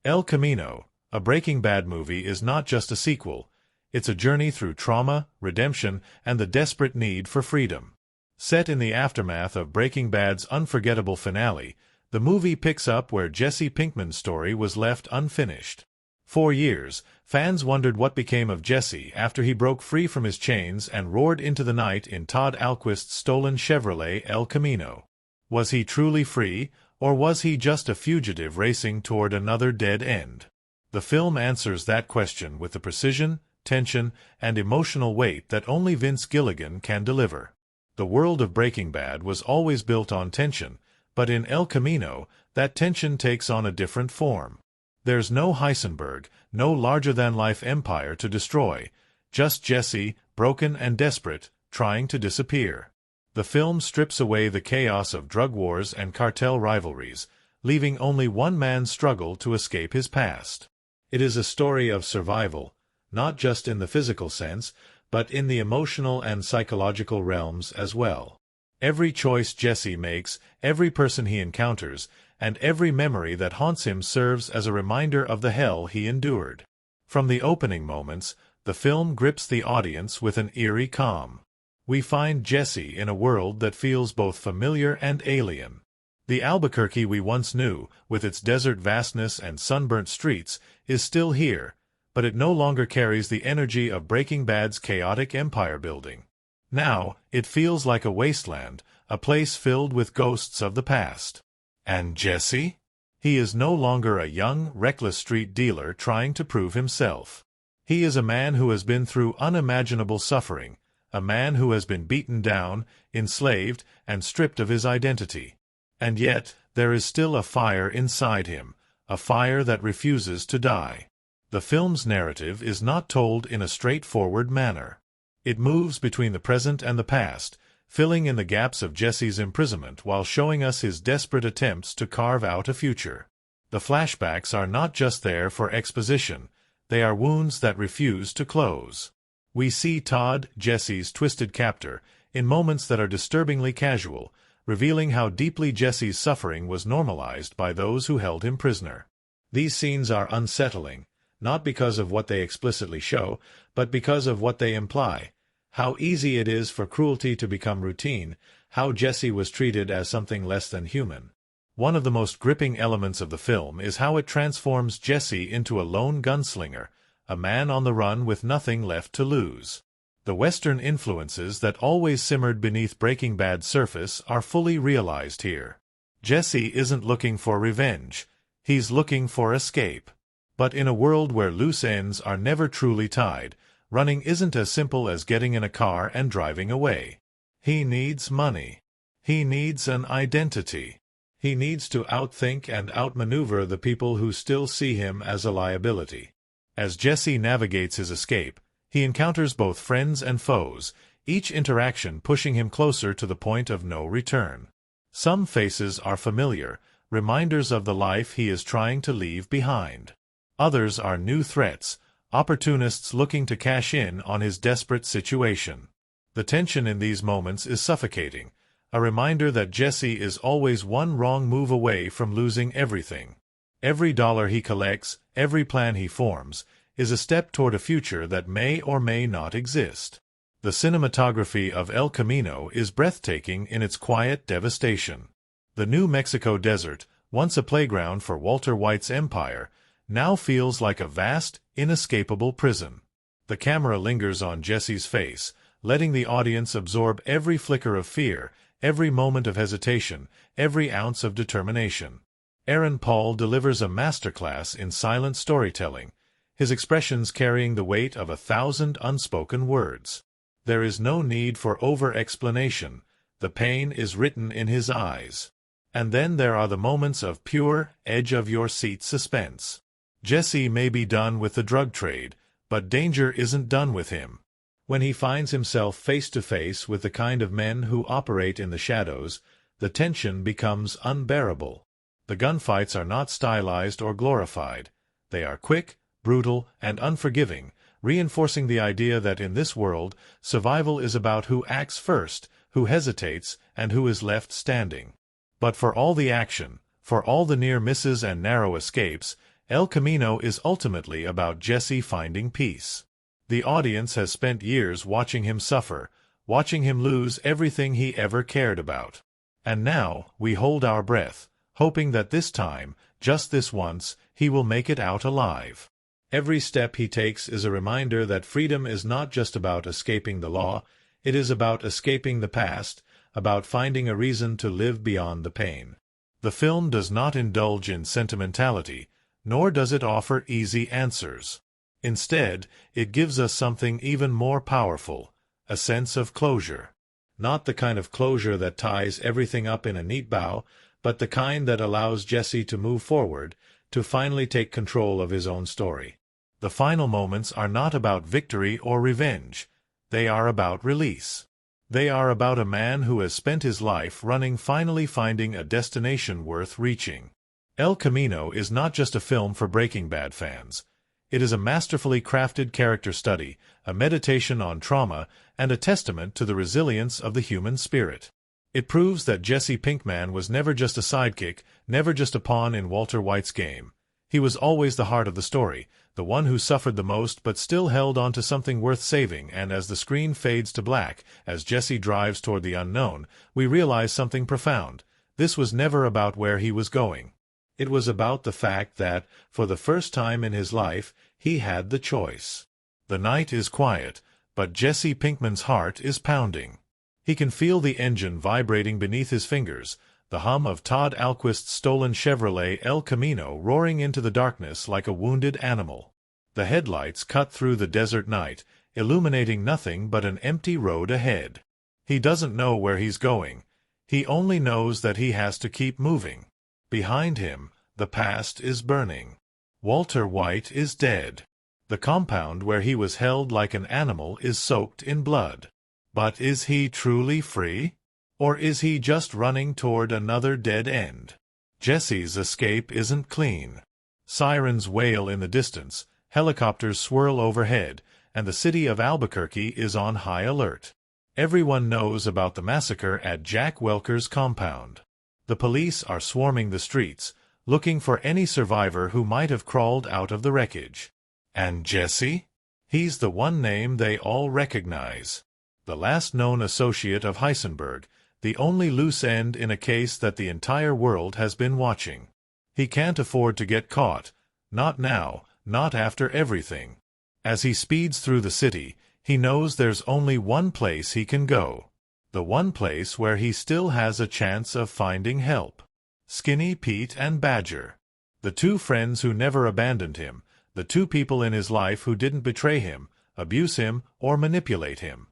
El Camino, a Breaking Bad movie, is not just a sequel. It's a journey through trauma, redemption, and the desperate need for freedom. Set in the aftermath of Breaking Bad's unforgettable finale, the movie picks up where Jesse Pinkman's story was left unfinished. For years, fans wondered what became of Jesse after he broke free from his chains and roared into the night in Todd Alquist's stolen Chevrolet El Camino. Was he truly free, or was he just a fugitive racing toward another dead end? The film answers that question with the precision, tension, and emotional weight that only Vince Gilligan can deliver. The world of Breaking Bad was always built on tension, but in El Camino, that tension takes on a different form. There's no Heisenberg, no larger-than-life empire to destroy, just Jesse, broken and desperate, trying to disappear. The film strips away the chaos of drug wars and cartel rivalries, leaving only one man's struggle to escape his past. It is a story of survival, not just in the physical sense, but in the emotional and psychological realms as well. Every choice Jesse makes, every person he encounters, and every memory that haunts him serves as a reminder of the hell he endured. From the opening moments, the film grips the audience with an eerie calm. We find Jesse in a world that feels both familiar and alien. The Albuquerque we once knew, with its desert vastness and sunburnt streets, is still here, but it no longer carries the energy of Breaking Bad's chaotic empire building. Now, it feels like a wasteland, a place filled with ghosts of the past. And Jesse? He is no longer a young, reckless street dealer trying to prove himself. He is a man who has been through unimaginable suffering, a man who has been beaten down, enslaved, and stripped of his identity. And yet, there is still a fire inside him, a fire that refuses to die. The film's narrative is not told in a straightforward manner. It moves between the present and the past, filling in the gaps of Jesse's imprisonment while showing us his desperate attempts to carve out a future. The flashbacks are not just there for exposition, they are wounds that refuse to close. We see Todd, Jesse's twisted captor, in moments that are disturbingly casual, revealing how deeply Jesse's suffering was normalized by those who held him prisoner. These scenes are unsettling, not because of what they explicitly show, but because of what they imply. How easy it is for cruelty to become routine, how Jesse was treated as something less than human. One of the most gripping elements of the film is how it transforms Jesse into a lone gunslinger, a man on the run with nothing left to lose. The Western influences that always simmered beneath Breaking Bad's surface are fully realized here. Jesse isn't looking for revenge, he's looking for escape. But in a world where loose ends are never truly tied, running isn't as simple as getting in a car and driving away. He needs money. He needs an identity. He needs to outthink and outmaneuver the people who still see him as a liability. As Jesse navigates his escape, he encounters both friends and foes, each interaction pushing him closer to the point of no return. Some faces are familiar, reminders of the life he is trying to leave behind. Others are new threats, opportunists looking to cash in on his desperate situation. The tension in these moments is suffocating, a reminder that Jesse is always one wrong move away from losing everything. Every dollar he collects, every plan he forms, is a step toward a future that may or may not exist. The cinematography of El Camino is breathtaking in its quiet devastation. The New Mexico desert, once a playground for Walter White's empire, now feels like a vast, inescapable prison. The camera lingers on Jesse's face, letting the audience absorb every flicker of fear, every moment of hesitation, every ounce of determination. Aaron Paul delivers a masterclass in silent storytelling, his expressions carrying the weight of 1,000 unspoken words. There is no need for over-explanation, the pain is written in his eyes. And then there are the moments of pure, edge-of-your-seat suspense. Jesse may be done with the drug trade, but danger isn't done with him. When he finds himself face-to-face with the kind of men who operate in the shadows, the tension becomes unbearable. The gunfights are not stylized or glorified. They are quick, brutal, and unforgiving, reinforcing the idea that in this world, survival is about who acts first, who hesitates, and who is left standing. But for all the action, for all the near misses and narrow escapes, El Camino is ultimately about Jesse finding peace. The audience has spent years watching him suffer, watching him lose everything he ever cared about. And now, we hold our breath, hoping that this time, just this once, he will make it out alive. Every step he takes is a reminder that freedom is not just about escaping the law, it is about escaping the past, about finding a reason to live beyond the pain. The film does not indulge in sentimentality, nor does it offer easy answers. Instead, it gives us something even more powerful, a sense of closure. Not the kind of closure that ties everything up in a neat bow, but the kind that allows Jesse to move forward, to finally take control of his own story. The final moments are not about victory or revenge. They are about release. They are about a man who has spent his life running finally finding a destination worth reaching. El Camino is not just a film for Breaking Bad fans. It is a masterfully crafted character study, a meditation on trauma, and a testament to the resilience of the human spirit. It proves that Jesse Pinkman was never just a sidekick, never just a pawn in Walter White's game. He was always the heart of the story, the one who suffered the most but still held on to something worth saving, and as the screen fades to black, as Jesse drives toward the unknown, we realize something profound. This was never about where he was going. It was about the fact that, for the first time in his life, he had the choice. The night is quiet, but Jesse Pinkman's heart is pounding. He can feel the engine vibrating beneath his fingers, the hum of Todd Alquist's stolen Chevrolet El Camino roaring into the darkness like a wounded animal. The headlights cut through the desert night, illuminating nothing but an empty road ahead. He doesn't know where he's going. He only knows that he has to keep moving. Behind him, the past is burning. Walter White is dead. The compound where he was held like an animal is soaked in blood. But is he truly free? Or is he just running toward another dead end? Jesse's escape isn't clean. Sirens wail in the distance, helicopters swirl overhead, and the city of Albuquerque is on high alert. Everyone knows about the massacre at Jack Welker's compound. The police are swarming the streets, looking for any survivor who might have crawled out of the wreckage. And Jesse? He's the one name they all recognize. The last known associate of Heisenberg, the only loose end in a case that the entire world has been watching. He can't afford to get caught. Not now, not after everything. As he speeds through the city, he knows there's only one place he can go. The one place where he still has a chance of finding help. Skinny Pete and Badger. The two friends who never abandoned him, the two people in his life who didn't betray him, abuse him, or manipulate him.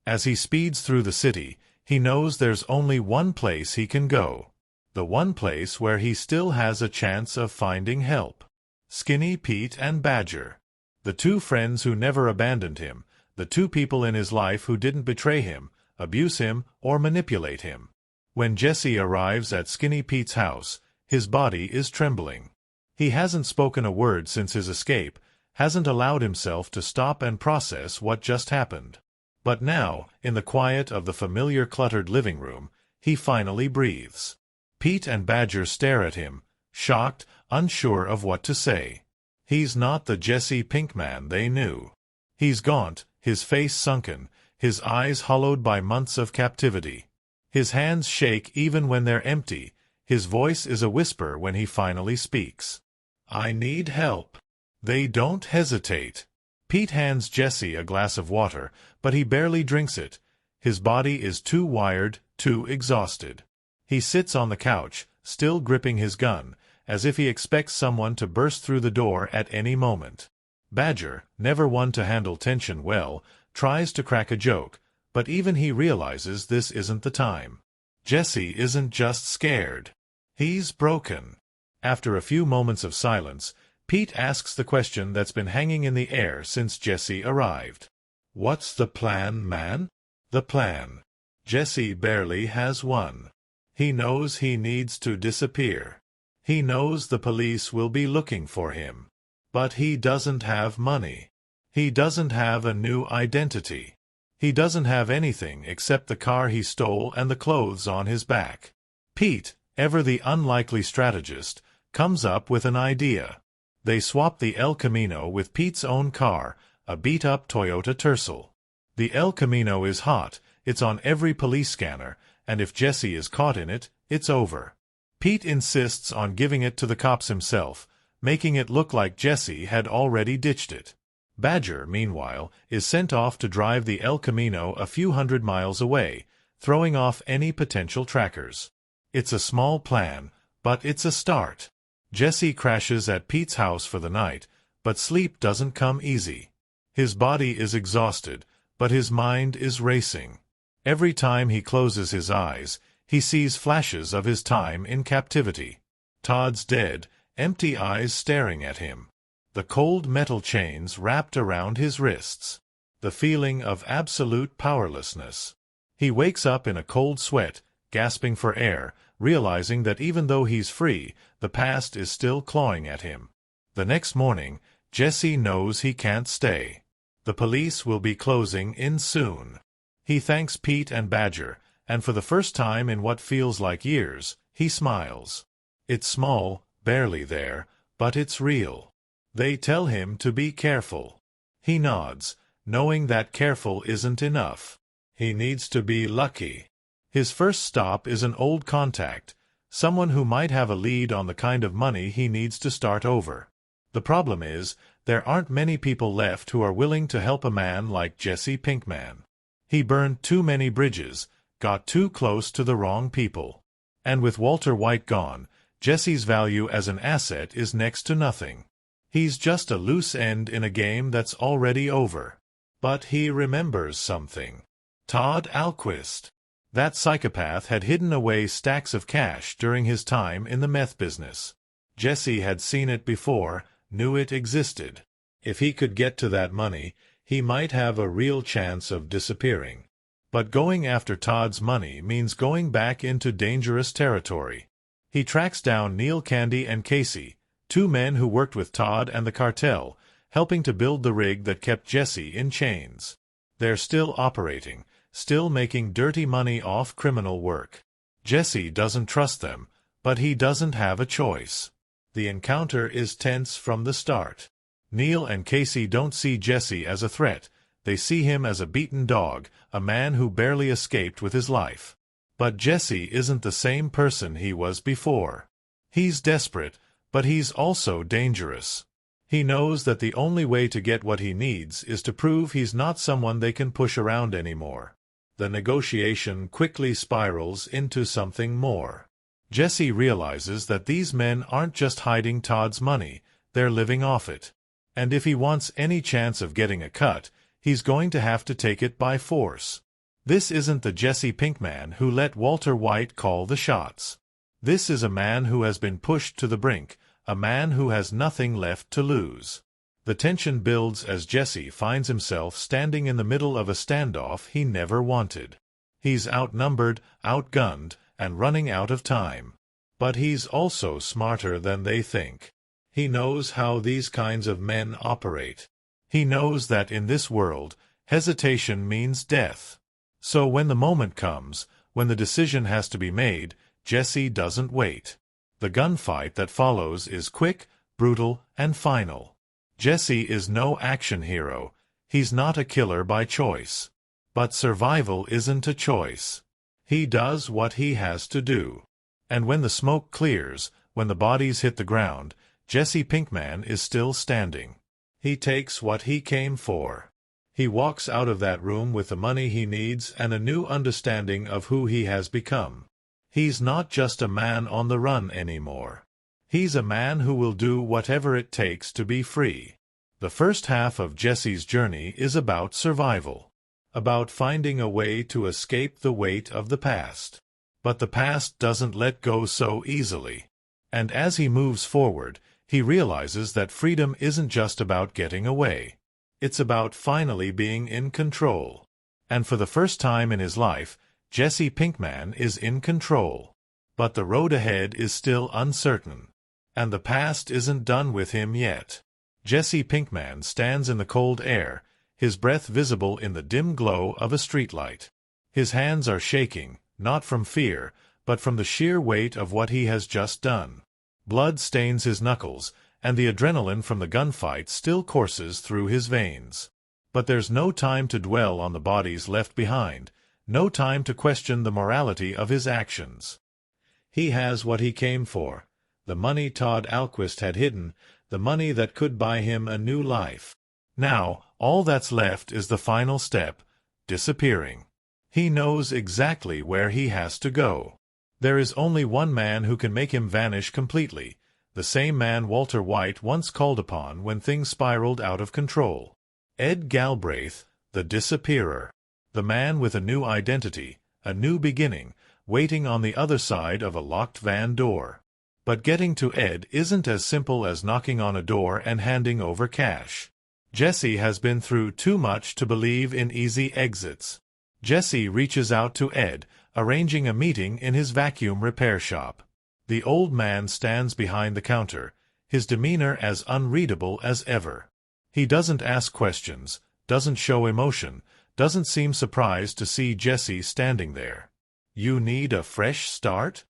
As he speeds through the city, he knows there's only one place he can go. The one place where he still has a chance of finding help. Skinny Pete and Badger. The two friends who never abandoned him, the two people in his life who didn't betray him, abuse him, or manipulate him. When Jesse arrives at Skinny Pete's house, his body is trembling. He hasn't spoken a word since his escape, hasn't allowed himself to stop and process what just happened. But now, in the quiet of the familiar cluttered living room, he finally breathes. Pete and Badger stare at him, shocked, unsure of what to say. He's not the Jesse Pinkman they knew. He's gaunt, his face sunken, his eyes hollowed by months of captivity. His hands shake even when they're empty. His voice is a whisper when he finally speaks. "I need help." They don't hesitate. Pete hands Jesse a glass of water, but he barely drinks it. His body is too wired, too exhausted. He sits on the couch, still gripping his gun, as if he expects someone to burst through the door at any moment. Badger, never one to handle tension well, tries to crack a joke, but even he realizes this isn't the time. Jesse isn't just scared. He's broken. After a few moments of silence, Pete asks the question that's been hanging in the air since Jesse arrived. "What's the plan, man?" The plan. Jesse barely has one. He knows he needs to disappear. He knows the police will be looking for him. But he doesn't have money. He doesn't have a new identity. He doesn't have anything except the car he stole and the clothes on his back. Pete, ever the unlikely strategist, comes up with an idea. They swap the El Camino with Pete's own car, a beat-up Toyota Tercel. The El Camino is hot, it's on every police scanner, and if Jesse is caught in it, it's over. Pete insists on giving it to the cops himself, making it look like Jesse had already ditched it. Badger, meanwhile, is sent off to drive the El Camino a few hundred miles away, throwing off any potential trackers. It's a small plan, but it's a start. Jesse crashes at Pete's house for the night, but sleep doesn't come easy. His body is exhausted, but his mind is racing. Every time he closes his eyes, he sees flashes of his time in captivity. Todd's dead, empty eyes staring at him. The cold metal chains wrapped around his wrists. The feeling of absolute powerlessness. He wakes up in a cold sweat, gasping for air, realizing that even though he's free, the past is still clawing at him. The next morning, Jesse knows he can't stay. The police will be closing in soon. He thanks Pete and Badger, and for the first time in what feels like years, he smiles. It's small, barely there, but it's real. They tell him to be careful. He nods, knowing that careful isn't enough. He needs to be lucky. His first stop is an old contact, someone who might have a lead on the kind of money he needs to start over. The problem is, there aren't many people left who are willing to help a man like Jesse Pinkman. He burned too many bridges, got too close to the wrong people. And with Walter White gone, Jesse's value as an asset is next to nothing. He's just a loose end in a game that's already over. But he remembers something. Todd Alquist. That psychopath had hidden away stacks of cash during his time in the meth business. Jesse had seen it before, knew it existed. If he could get to that money, he might have a real chance of disappearing. But going after Todd's money means going back into dangerous territory. He tracks down Neil Candy and Casey, two men who worked with Todd and the cartel, helping to build the rig that kept Jesse in chains. They're still operating, still making dirty money off criminal work. Jesse doesn't trust them, but he doesn't have a choice. The encounter is tense from the start. Neil and Casey don't see Jesse as a threat. They see him as a beaten dog, a man who barely escaped with his life. But Jesse isn't the same person he was before. He's desperate, but he's also dangerous. He knows that the only way to get what he needs is to prove he's not someone they can push around anymore. The negotiation quickly spirals into something more. Jesse realizes that these men aren't just hiding Todd's money, they're living off it. And if he wants any chance of getting a cut, he's going to have to take it by force. This isn't the Jesse Pinkman who let Walter White call the shots. This is a man who has been pushed to the brink, a man who has nothing left to lose. The tension builds as Jesse finds himself standing in the middle of a standoff he never wanted. He's outnumbered, outgunned, and running out of time. But he's also smarter than they think. He knows how these kinds of men operate. He knows that in this world, hesitation means death. So when the moment comes, when the decision has to be made, Jesse doesn't wait. The gunfight that follows is quick, brutal, and final. Jesse is no action hero. He's not a killer by choice. But survival isn't a choice. He does what he has to do. And when the smoke clears, when the bodies hit the ground, Jesse Pinkman is still standing. He takes what he came for. He walks out of that room with the money he needs and a new understanding of who he has become. He's not just a man on the run anymore. He's a man who will do whatever it takes to be free. The first half of Jesse's journey is about survival, about finding a way to escape the weight of the past. But the past doesn't let go so easily. And as he moves forward, he realizes that freedom isn't just about getting away. It's about finally being in control. And for the first time in his life, Jesse Pinkman is in control. But the road ahead is still uncertain. And the past isn't done with him yet. Jesse Pinkman stands in the cold air, his breath visible in the dim glow of a streetlight. His hands are shaking, not from fear, but from the sheer weight of what he has just done. Blood stains his knuckles, and the adrenaline from the gunfight still courses through his veins. But there's no time to dwell on the bodies left behind, no time to question the morality of his actions. He has what he came for, the money Todd Alquist had hidden, the money that could buy him a new life. Now, all that's left is the final step, disappearing. He knows exactly where he has to go. There is only one man who can make him vanish completely, the same man Walter White once called upon when things spiraled out of control. Ed Galbraith, the disappearer. The man with a new identity, a new beginning, waiting on the other side of a locked van door. But getting to Ed isn't as simple as knocking on a door and handing over cash. Jesse has been through too much to believe in easy exits. Jesse reaches out to Ed, arranging a meeting in his vacuum repair shop. The old man stands behind the counter, his demeanor as unreadable as ever. He doesn't ask questions, doesn't show emotion, doesn't seem surprised to see Jesse standing there. "You need a fresh start?"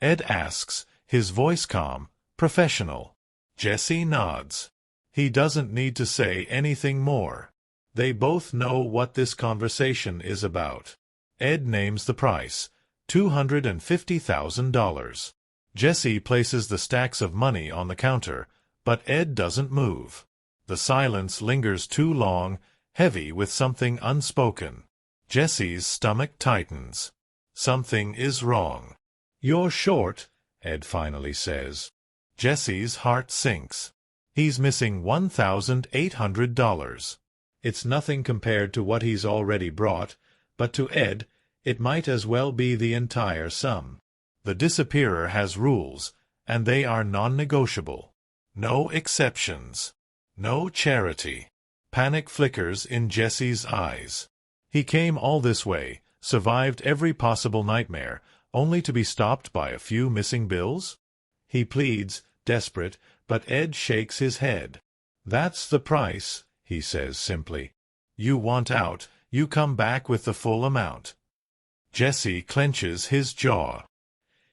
Ed asks, his voice calm, professional. Jesse nods. He doesn't need to say anything more. They both know what this conversation is about. Ed names the price, $250,000. Jesse places the stacks of money on the counter, but Ed doesn't move. The silence lingers too long, heavy with something unspoken. Jesse's stomach tightens. Something is wrong. "You're short," Ed finally says. Jesse's heart sinks. He's missing $1,800. It's nothing compared to what he's already brought, but to Ed, it might as well be the entire sum. The disappearer has rules, and they are non-negotiable. No exceptions. No charity. Panic flickers in Jesse's eyes. He came all this way, survived every possible nightmare, only to be stopped by a few missing bills? He pleads, desperate, but Ed shakes his head. "That's the price," he says simply. "You want out, you come back with the full amount." Jesse clenches his jaw.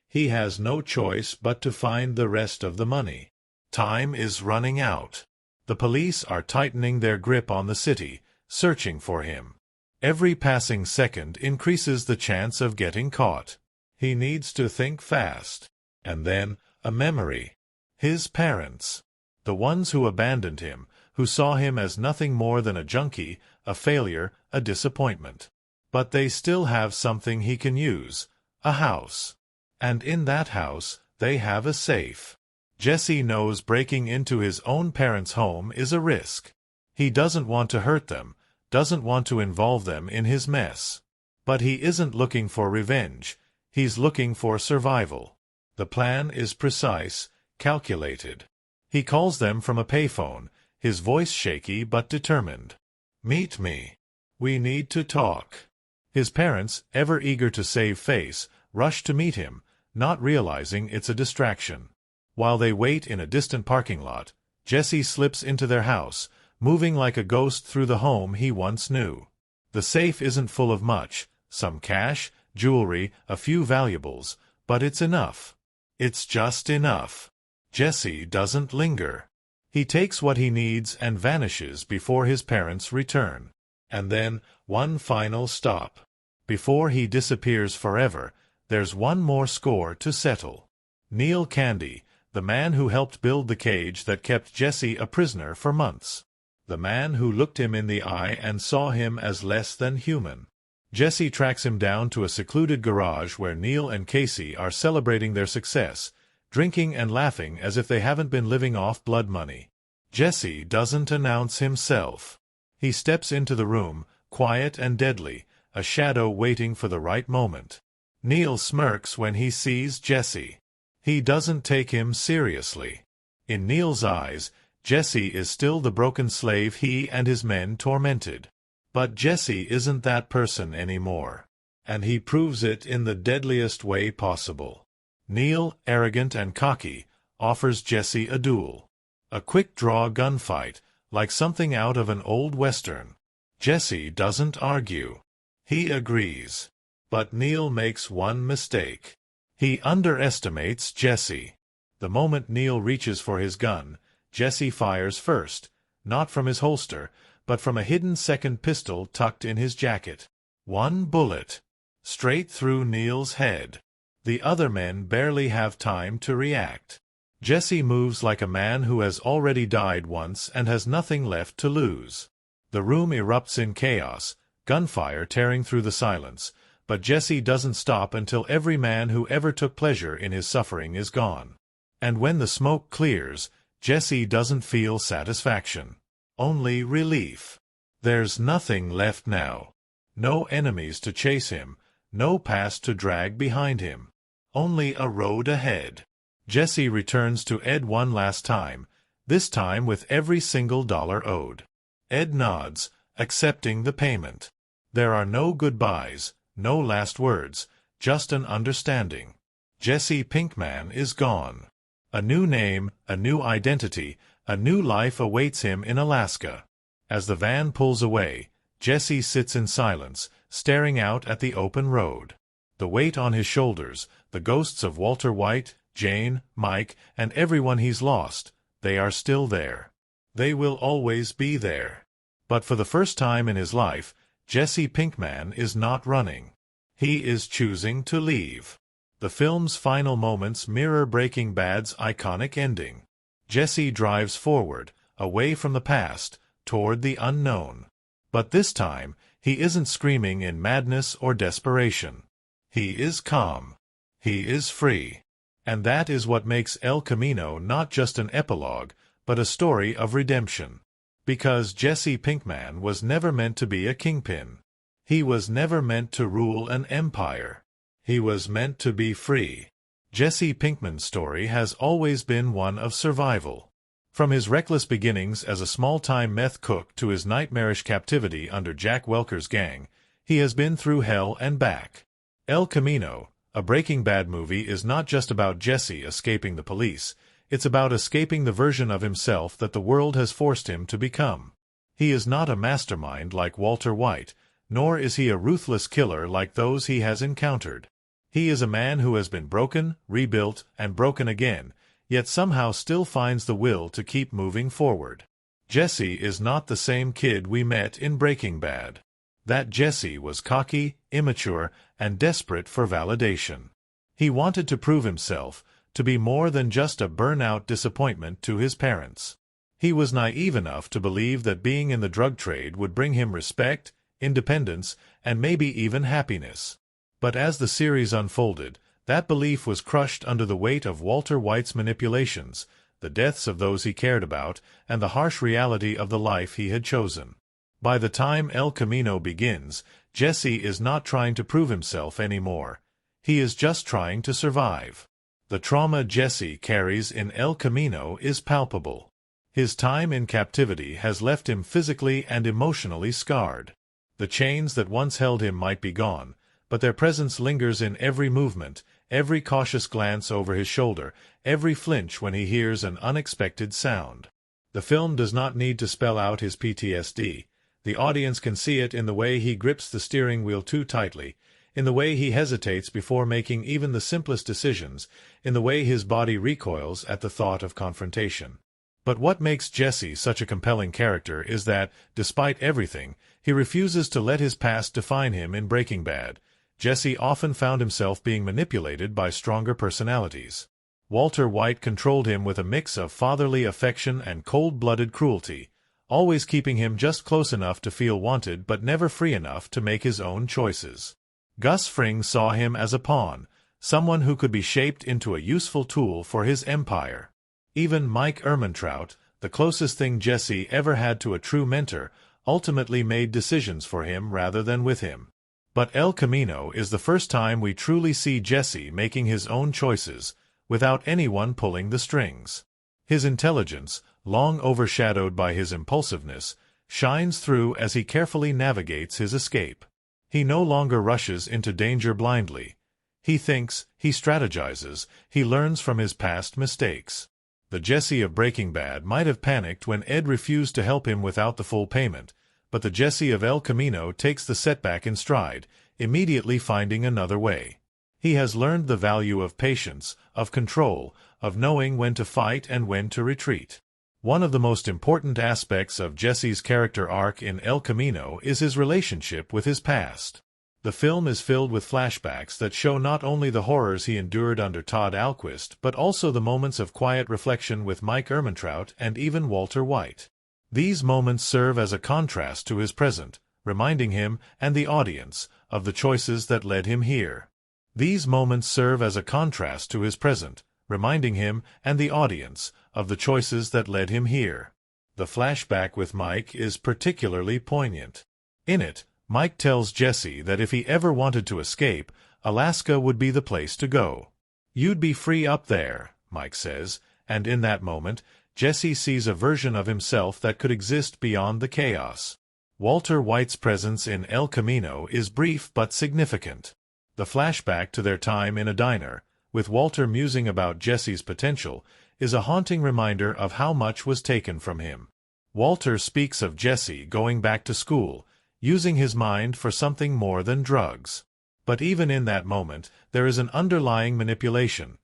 He has no choice but to find the rest of the money. Time is running out. The police are tightening their grip on the city, searching for him. Every passing second increases the chance of getting caught. He needs to think fast. And then, a memory. His parents. The ones who abandoned him, who saw him as nothing more than a junkie, a failure, a disappointment. But they still have something he can use, a house. And in that house, they have a safe. Jesse knows breaking into his own parents' home is a risk. He doesn't want to hurt them, doesn't want to involve them in his mess. But he isn't looking for revenge. He's looking for survival. The plan is precise, calculated. He calls them from a payphone, his voice shaky but determined. "Meet me. We need to talk." His parents, ever eager to save face, rush to meet him, not realizing it's a distraction. While they wait in a distant parking lot, Jesse slips into their house, moving like a ghost through the home he once knew. The safe isn't full of much, some cash, jewelry, a few valuables, but it's enough. It's just enough. Jesse doesn't linger. He takes what he needs and vanishes before his parents return. And then, one final stop. Before he disappears forever, there's one more score to settle. Neil Candy, the man who helped build the cage that kept Jesse a prisoner for months. The man who looked him in the eye and saw him as less than human. Jesse tracks him down to a secluded garage where Neil and Casey are celebrating their success, drinking and laughing as if they haven't been living off blood money. Jesse doesn't announce himself. He steps into the room, quiet and deadly, a shadow waiting for the right moment. Neil smirks when he sees Jesse. He doesn't take him seriously. In Neil's eyes, Jesse is still the broken slave he and his men tormented. But Jesse isn't that person anymore. And he proves it in the deadliest way possible. Neil, arrogant and cocky, offers Jesse a duel. A quick-draw gunfight, like something out of an old western. Jesse doesn't argue. He agrees. But Neil makes one mistake. He underestimates Jesse. The moment Neil reaches for his gun, Jesse fires first, not from his holster, but from a hidden second pistol tucked in his jacket. One bullet. Straight through Neil's head. The other men barely have time to react. Jesse moves like a man who has already died once and has nothing left to lose. The room erupts in chaos, gunfire tearing through the silence, but Jesse doesn't stop until every man who ever took pleasure in his suffering is gone. And when the smoke clears, Jesse doesn't feel satisfaction. Only relief. There's nothing left now. No enemies to chase him, no past to drag behind him. Only a road ahead. Jesse returns to Ed one last time, this time with every single dollar owed. Ed nods, accepting the payment. There are no goodbyes, no last words, just an understanding. Jesse Pinkman is gone. A new name, a new identity, a new life awaits him in Alaska. As the van pulls away, Jesse sits in silence, staring out at the open road. The weight on his shoulders, the ghosts of Walter White, Jane, Mike, and everyone he's lost, they are still there. They will always be there. But for the first time in his life, Jesse Pinkman is not running. He is choosing to leave. The film's final moments mirror Breaking Bad's iconic ending. Jesse drives forward, away from the past, toward the unknown. But this time, he isn't screaming in madness or desperation. He is calm. He is free. And that is what makes El Camino not just an epilogue, but a story of redemption. Because Jesse Pinkman was never meant to be a kingpin. He was never meant to rule an empire. He was meant to be free. Jesse Pinkman's story has always been one of survival. From his reckless beginnings as a small-time meth cook to his nightmarish captivity under Jack Welker's gang, he has been through hell and back. El Camino, a Breaking Bad movie, is not just about Jesse escaping the police. It's about escaping the version of himself that the world has forced him to become. He is not a mastermind like Walter White, nor is he a ruthless killer like those he has encountered. He is a man who has been broken, rebuilt, and broken again, yet somehow still finds the will to keep moving forward. Jesse is not the same kid we met in Breaking Bad. That Jesse was cocky, immature, and desperate for validation. He wanted to prove himself, to be more than just a burnout disappointment to his parents. He was naive enough to believe that being in the drug trade would bring him respect, independence, and maybe even happiness. But as the series unfolded, that belief was crushed under the weight of Walter White's manipulations, the deaths of those he cared about, and the harsh reality of the life he had chosen. By the time El Camino begins, Jesse is not trying to prove himself anymore. He is just trying to survive. The trauma Jesse carries in El Camino is palpable. His time in captivity has left him physically and emotionally scarred. The chains that once held him might be gone, but their presence lingers in every movement, every cautious glance over his shoulder, every flinch when he hears an unexpected sound. The film does not need to spell out his PTSD. The audience can see it in the way he grips the steering wheel too tightly, in the way he hesitates before making even the simplest decisions, in the way his body recoils at the thought of confrontation. But what makes Jesse such a compelling character is that, despite everything, he refuses to let his past define him in Breaking Bad. Jesse often found himself being manipulated by stronger personalities. Walter White controlled him with a mix of fatherly affection and cold-blooded cruelty, always keeping him just close enough to feel wanted but never free enough to make his own choices. Gus Fring saw him as a pawn, someone who could be shaped into a useful tool for his empire. Even Mike Ehrmantraut, the closest thing Jesse ever had to a true mentor, ultimately made decisions for him rather than with him. But El Camino is the first time we truly see Jesse making his own choices, without anyone pulling the strings. His intelligence, long overshadowed by his impulsiveness, shines through as he carefully navigates his escape. He no longer rushes into danger blindly. He thinks, he strategizes, he learns from his past mistakes. The Jesse of Breaking Bad might have panicked when Ed refused to help him without the full payment, but the Jesse of El Camino takes the setback in stride, immediately finding another way. He has learned the value of patience, of control, of knowing when to fight and when to retreat. One of the most important aspects of Jesse's character arc in El Camino is his relationship with his past. The film is filled with flashbacks that show not only the horrors he endured under Todd Alquist, but also the moments of quiet reflection with Mike Ehrmantraut and even Walter White. These moments serve as a contrast to his present, reminding him and the audience of the choices that led him here. These moments serve as a contrast to his present, reminding him and the audience of the choices that led him here. The flashback with Mike is particularly poignant. In it, Mike tells Jesse that if he ever wanted to escape, Alaska would be the place to go. "You'd be free up there," Mike says, and in that moment, Jesse sees a version of himself that could exist beyond the chaos. Walter White's presence in El Camino is brief but significant. The flashback to their time in a diner, with Walter musing about Jesse's potential, is a haunting reminder of how much was taken from him. Walter speaks of Jesse going back to school, using his mind for something more than drugs. But even in that moment, there is an underlying manipulation.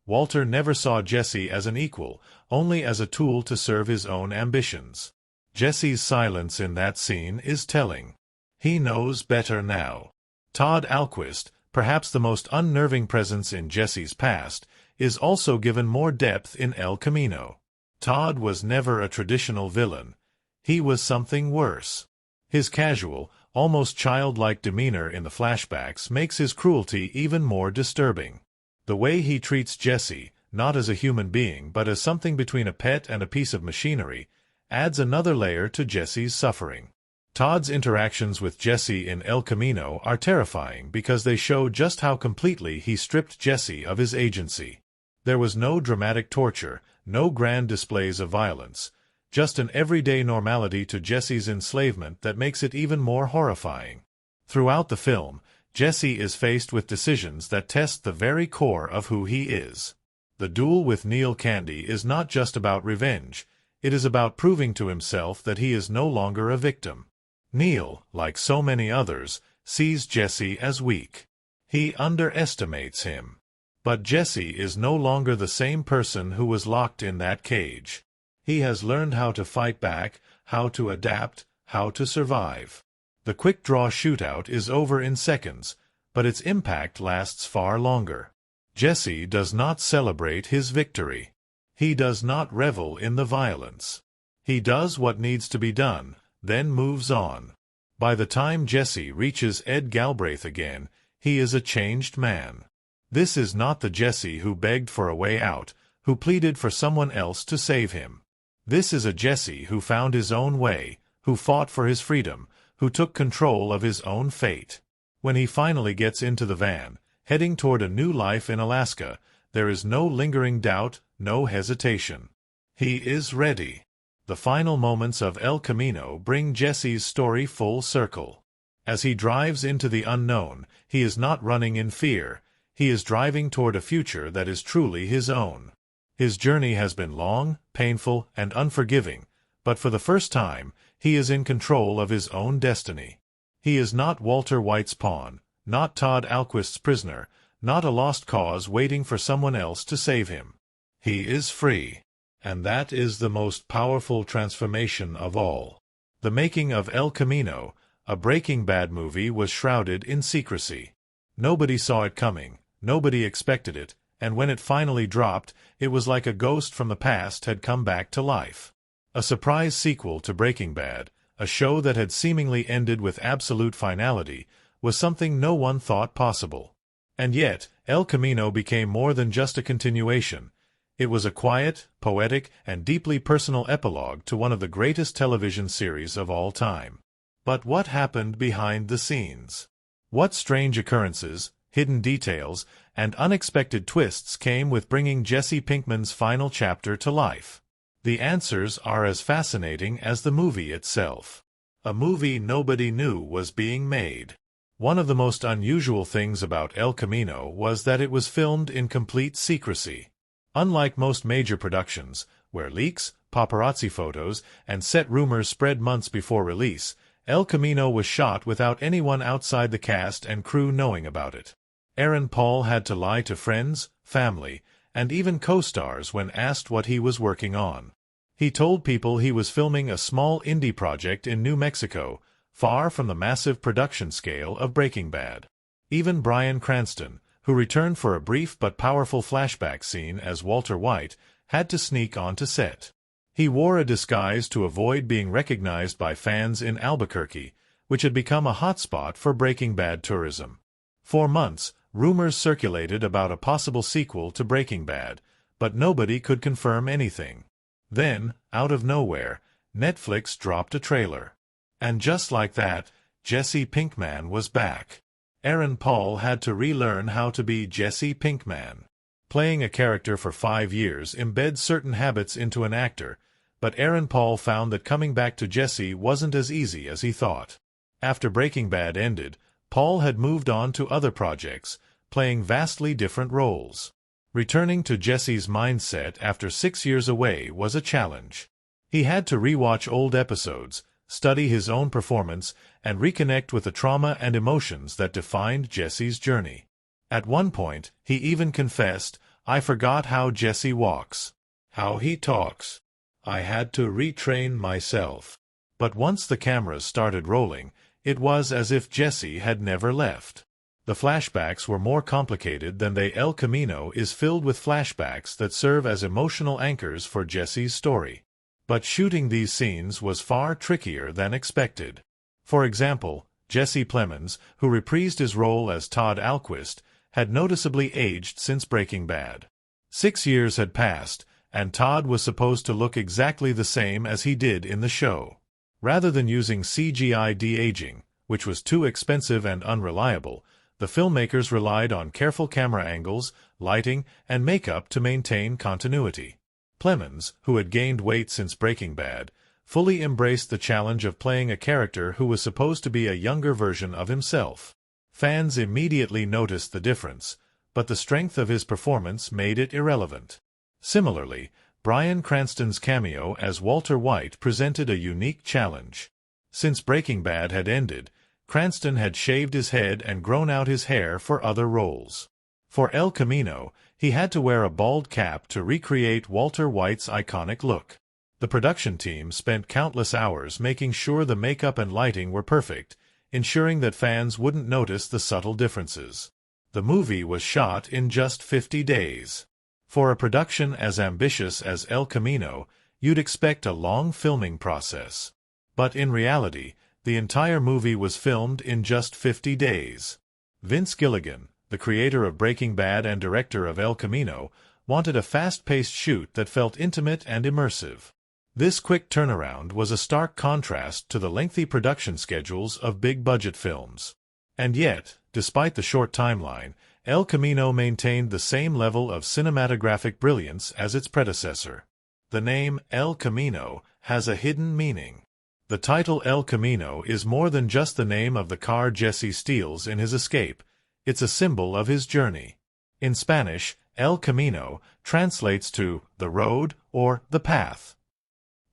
Walter never saw Jesse as an equal, only as a tool to serve his own ambitions. Jesse's silence in that scene is telling. He knows better now. Todd Alquist, perhaps the most unnerving presence in Jesse's past, is also given more depth in El Camino. Todd was never a traditional villain. He was something worse. His casual, almost childlike demeanor in the flashbacks makes his cruelty even more disturbing. The way he treats Jesse, not as a human being but as something between a pet and a piece of machinery, adds another layer to Jesse's suffering. Todd's interactions with Jesse in El Camino are terrifying because they show just how completely he stripped Jesse of his agency. There was no dramatic torture, no grand displays of violence, just an everyday normality to Jesse's enslavement that makes it even more horrifying. Throughout the film, Jesse is faced with decisions that test the very core of who he is. The duel with Neil Candy is not just about revenge, it is about proving to himself that he is no longer a victim. Neil, like so many others, sees Jesse as weak. He underestimates him. But Jesse is no longer the same person who was locked in that cage. He has learned how to fight back, how to adapt, how to survive. The quick-draw shootout is over in seconds, but its impact lasts far longer. Jesse does not celebrate his victory. He does not revel in the violence. He does what needs to be done, then moves on. By the time Jesse reaches Ed Galbraith again, he is a changed man. This is not the Jesse who begged for a way out, who pleaded for someone else to save him. This is a Jesse who found his own way, who fought for his freedom, who took control of his own fate. When he finally gets into the van, heading toward a new life in Alaska, there is no lingering doubt, no hesitation. He is ready. The final moments of El Camino bring Jesse's story full circle. As he drives into the unknown, he is not running in fear. He is driving toward a future that is truly his own. His journey has been long, painful, and unforgiving, but for the first time, he is in control of his own destiny. He is not Walter White's pawn, not Todd Alquist's prisoner, not a lost cause waiting for someone else to save him. He is free. And that is the most powerful transformation of all. The making of El Camino, a Breaking Bad movie, was shrouded in secrecy. Nobody saw it coming, nobody expected it, and when it finally dropped, it was like a ghost from the past had come back to life. A surprise sequel to Breaking Bad, a show that had seemingly ended with absolute finality, was something no one thought possible. And yet, El Camino became more than just a continuation. It was a quiet, poetic, and deeply personal epilogue to one of the greatest television series of all time. But what happened behind the scenes? What strange occurrences, hidden details, and unexpected twists came with bringing Jesse Pinkman's final chapter to life? The answers are as fascinating as the movie itself. A movie nobody knew was being made. One of the most unusual things about El Camino was that it was filmed in complete secrecy. Unlike most major productions, where leaks, paparazzi photos, and set rumors spread months before release, El Camino was shot without anyone outside the cast and crew knowing about it. Aaron Paul had to lie to friends, family, and even co-stars when asked what he was working on. He told people he was filming a small indie project in New Mexico, far from the massive production scale of Breaking Bad. Even Bryan Cranston, who returned for a brief but powerful flashback scene as Walter White, had to sneak onto set. He wore a disguise to avoid being recognized by fans in Albuquerque, which had become a hotspot for Breaking Bad tourism. For months, rumors circulated about a possible sequel to Breaking Bad, but nobody could confirm anything. Then, out of nowhere, Netflix dropped a trailer. And just like that, Jesse Pinkman was back. Aaron Paul had to relearn how to be Jesse Pinkman. Playing a character for 5 years embeds certain habits into an actor, but Aaron Paul found that coming back to Jesse wasn't as easy as he thought. After Breaking Bad ended, Paul had moved on to other projects, playing vastly different roles. Returning to Jesse's mindset after 6 years away was a challenge. He had to rewatch old episodes, study his own performance, and reconnect with the trauma and emotions that defined Jesse's journey. At one point, he even confessed, "I forgot how Jesse walks, how he talks. I had to retrain myself." But once the cameras started rolling, it was as if Jesse had never left. The flashbacks were more complicated than they. El Camino is filled with flashbacks that serve as emotional anchors for Jesse's story. But shooting these scenes was far trickier than expected. For example, Jesse Plemons, who reprised his role as Todd Alquist, had noticeably aged since Breaking Bad. 6 years had passed, and Todd was supposed to look exactly the same as he did in the show. Rather than using CGI de-aging, which was too expensive and unreliable, the filmmakers relied on careful camera angles, lighting, and makeup to maintain continuity. Plemons, who had gained weight since Breaking Bad, fully embraced the challenge of playing a character who was supposed to be a younger version of himself. Fans immediately noticed the difference, but the strength of his performance made it irrelevant. Similarly, Bryan Cranston's cameo as Walter White presented a unique challenge. Since Breaking Bad had ended, Cranston had shaved his head and grown out his hair for other roles. For El Camino, he had to wear a bald cap to recreate Walter White's iconic look. The production team spent countless hours making sure the makeup and lighting were perfect, ensuring that fans wouldn't notice the subtle differences. The movie was shot in just 50 days. For a production as ambitious as El Camino, you'd expect a long filming process. But in reality, the entire movie was filmed in just 50 days. Vince Gilligan, the creator of Breaking Bad and director of El Camino, wanted a fast-paced shoot that felt intimate and immersive. This quick turnaround was a stark contrast to the lengthy production schedules of big-budget films. And yet, despite the short timeline, El Camino maintained the same level of cinematographic brilliance as its predecessor. The name El Camino has a hidden meaning. The title El Camino is more than just the name of the car Jesse steals in his escape. It's a symbol of his journey. In Spanish, El Camino translates to the road or the path.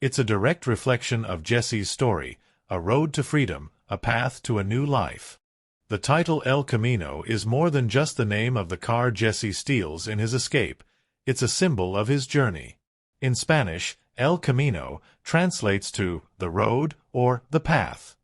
It's a direct reflection of Jesse's story, a road to freedom, a path to a new life. The title El Camino is more than just the name of the car Jesse steals in his escape. It's a symbol of his journey. In Spanish, El Camino translates to the road or the path.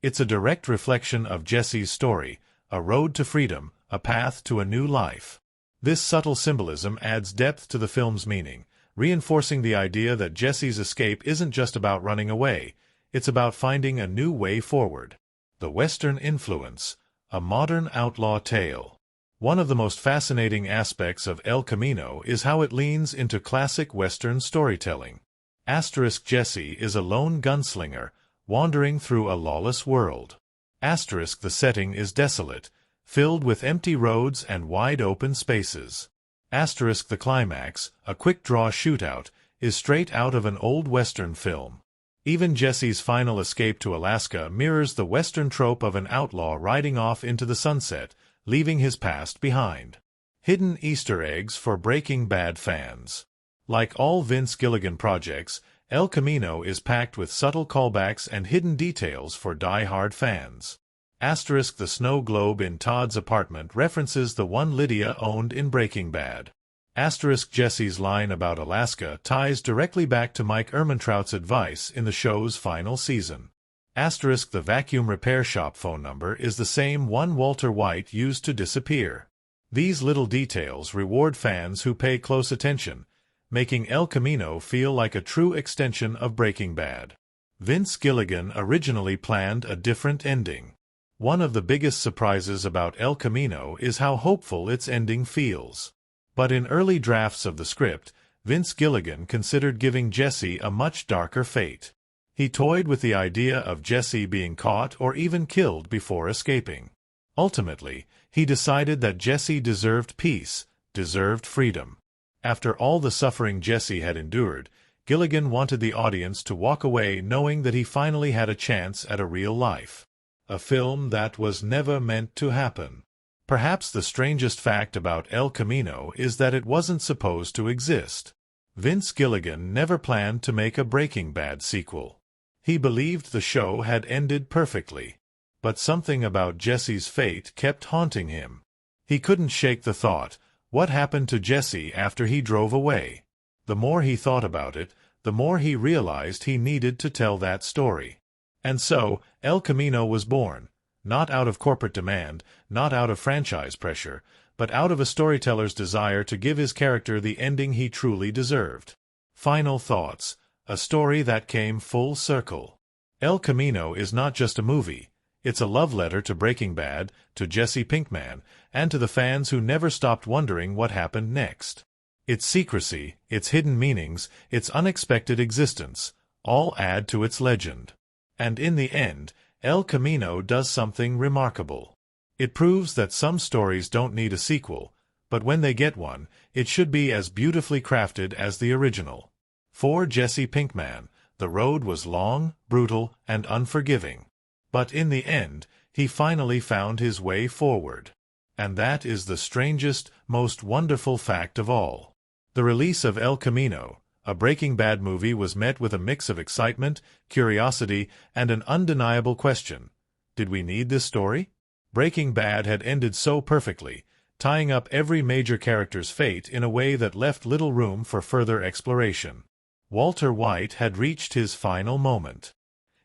It's a direct reflection of Jesse's story, a road to freedom, a path to a new life. This subtle symbolism adds depth to the film's meaning, reinforcing the idea that Jesse's escape isn't just about running away, it's about finding a new way forward. The Western influence, a modern outlaw tale. One of the most fascinating aspects of El Camino is how it leans into classic Western storytelling. Jesse is a lone gunslinger, wandering through a lawless world. The setting is desolate, filled with empty roads and wide-open spaces. The climax, a quick-draw shootout, is straight out of an old Western film. Even Jesse's final escape to Alaska mirrors the Western trope of an outlaw riding off into the sunset, leaving his past behind. Hidden Easter eggs for Breaking Bad fans. Like all Vince Gilligan projects, El Camino is packed with subtle callbacks and hidden details for die-hard fans. The snow globe in Todd's apartment references the one Lydia owned in Breaking Bad. Jesse's line about Alaska ties directly back to Mike Ehrmantraut's advice in the show's final season. The vacuum repair shop phone number is the same one Walter White used to disappear. These little details reward fans who pay close attention, making El Camino feel like a true extension of Breaking Bad. Vince Gilligan originally planned a different ending. One of the biggest surprises about El Camino is how hopeful its ending feels. But in early drafts of the script, Vince Gilligan considered giving Jesse a much darker fate. He toyed with the idea of Jesse being caught or even killed before escaping. Ultimately, he decided that Jesse deserved peace, deserved freedom. After all the suffering Jesse had endured, Gilligan wanted the audience to walk away knowing that he finally had a chance at a real life. A film that was never meant to happen. Perhaps the strangest fact about El Camino is that it wasn't supposed to exist. Vince Gilligan never planned to make a Breaking Bad sequel. He believed the show had ended perfectly. But something about Jesse's fate kept haunting him. He couldn't shake the thought, what happened to Jesse after he drove away? The more he thought about it, the more he realized he needed to tell that story. And so, El Camino was born. Not out of corporate demand, not out of franchise pressure, but out of a storyteller's desire to give his character the ending he truly deserved. Final thoughts. A story that came full circle. El Camino is not just a movie. It's a love letter to Breaking Bad, to Jesse Pinkman, and to the fans who never stopped wondering what happened next. Its secrecy, its hidden meanings, its unexpected existence, all add to its legend. And in the end, El Camino does something remarkable. It proves that some stories don't need a sequel, but when they get one, it should be as beautifully crafted as the original. For Jesse Pinkman, the road was long, brutal, and unforgiving. But in the end, he finally found his way forward. And that is the strangest, most wonderful fact of all. The release of El Camino, a Breaking Bad movie, was met with a mix of excitement, curiosity, and an undeniable question. Did we need this story? Breaking Bad had ended so perfectly, tying up every major character's fate in a way that left little room for further exploration. Walter White had reached his final moment.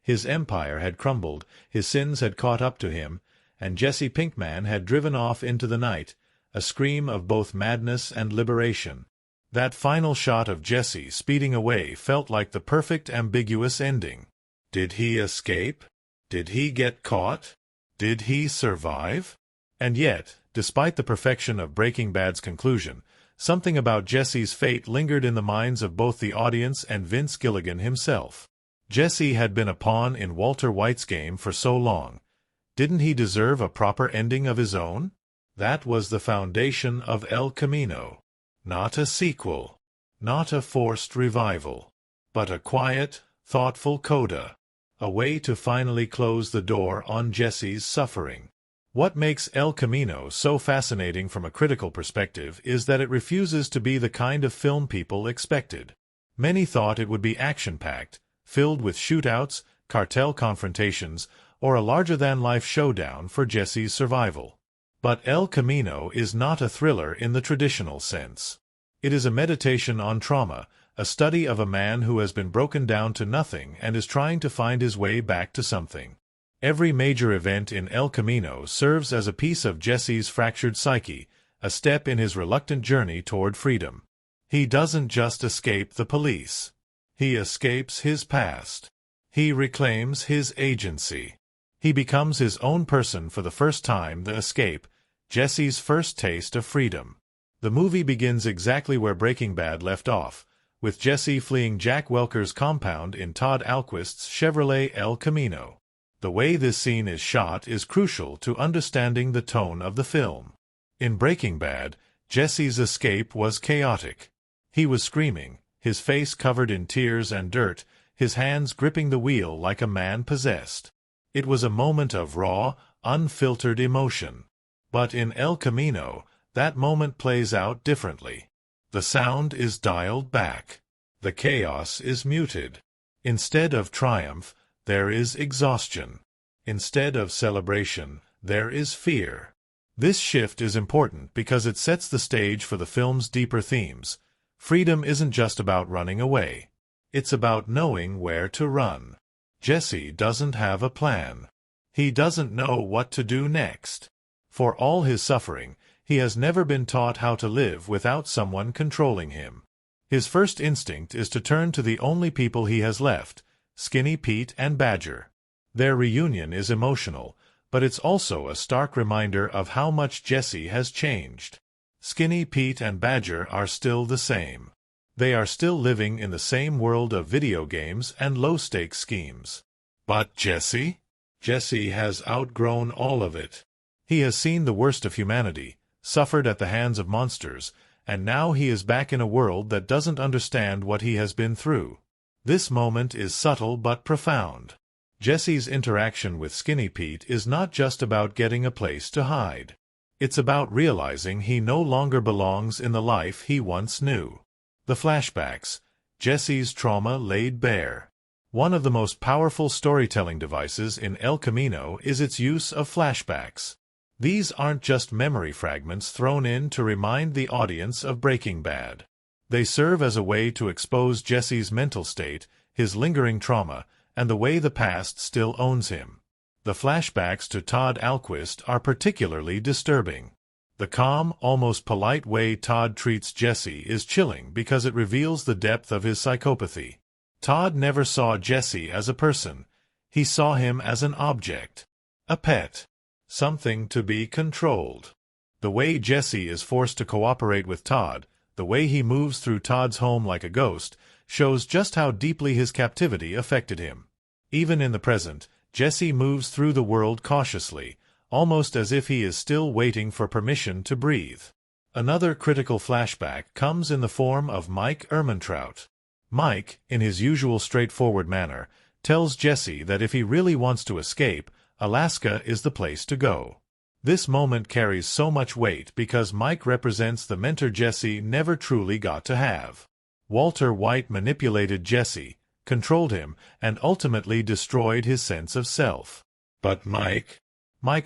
His empire had crumbled, his sins had caught up to him, and Jesse Pinkman had driven off into the night, a scream of both madness and liberation. That final shot of Jesse speeding away felt like the perfect ambiguous ending. Did he escape? Did he get caught? Did he survive? And yet, despite the perfection of Breaking Bad's conclusion, something about Jesse's fate lingered in the minds of both the audience and Vince Gilligan himself. Jesse had been a pawn in Walter White's game for so long. Didn't he deserve a proper ending of his own? That was the foundation of El Camino. Not a sequel. Not a forced revival. But a quiet, thoughtful coda. A way to finally close the door on Jesse's suffering. What makes El Camino so fascinating from a critical perspective is that it refuses to be the kind of film people expected. Many thought it would be action-packed, filled with shootouts, cartel confrontations, or a larger-than-life showdown for Jesse's survival. But El Camino is not a thriller in the traditional sense. It is a meditation on trauma, a study of a man who has been broken down to nothing and is trying to find his way back to something. Every major event in El Camino serves as a piece of Jesse's fractured psyche, a step in his reluctant journey toward freedom. He doesn't just escape the police. He escapes his past. He reclaims his agency. He becomes his own person for the first time. The escape, Jesse's first taste of freedom. The movie begins exactly where Breaking Bad left off, with Jesse fleeing Jack Welker's compound in Todd Alquist's Chevrolet El Camino. The way this scene is shot is crucial to understanding the tone of the film. In Breaking Bad, Jesse's escape was chaotic. He was screaming, his face covered in tears and dirt, his hands gripping the wheel like a man possessed. It was a moment of raw, unfiltered emotion. But in El Camino, that moment plays out differently. The sound is dialed back. The chaos is muted. Instead of triumph, there is exhaustion. Instead of celebration, there is fear. This shift is important because it sets the stage for the film's deeper themes. Freedom isn't just about running away. It's about knowing where to run. Jesse doesn't have a plan. He doesn't know what to do next. For all his suffering, he has never been taught how to live without someone controlling him. His first instinct is to turn to the only people he has left, Skinny Pete and Badger. Their reunion is emotional, but it's also a stark reminder of how much Jesse has changed. Skinny Pete and Badger are still the same. They are still living in the same world of video games and low-stakes schemes. But Jesse? Jesse has outgrown all of it. He has seen the worst of humanity, suffered at the hands of monsters, and now he is back in a world that doesn't understand what he has been through. This moment is subtle but profound. Jesse's interaction with Skinny Pete is not just about getting a place to hide. It's about realizing he no longer belongs in the life he once knew. The flashbacks, Jesse's trauma laid bare. One of the most powerful storytelling devices in El Camino is its use of flashbacks. These aren't just memory fragments thrown in to remind the audience of Breaking Bad. They serve as a way to expose Jesse's mental state, his lingering trauma, and the way the past still owns him. The flashbacks to Todd Alquist are particularly disturbing. The calm, almost polite way Todd treats Jesse is chilling because it reveals the depth of his psychopathy. Todd never saw Jesse as a person. He saw him as an object, a pet, something to be controlled. The way Jesse is forced to cooperate with Todd, the way he moves through Todd's home like a ghost, shows just how deeply his captivity affected him. Even in the present, Jesse moves through the world cautiously, almost as if he is still waiting for permission to breathe. Another critical flashback comes in the form of Mike Ehrmantraut. Mike, in his usual straightforward manner, tells Jesse that if he really wants to escape, Alaska is the place to go. This moment carries so much weight because Mike represents the mentor Jesse never truly got to have. Walter White manipulated Jesse, controlled him, and ultimately destroyed his sense of self. But Mike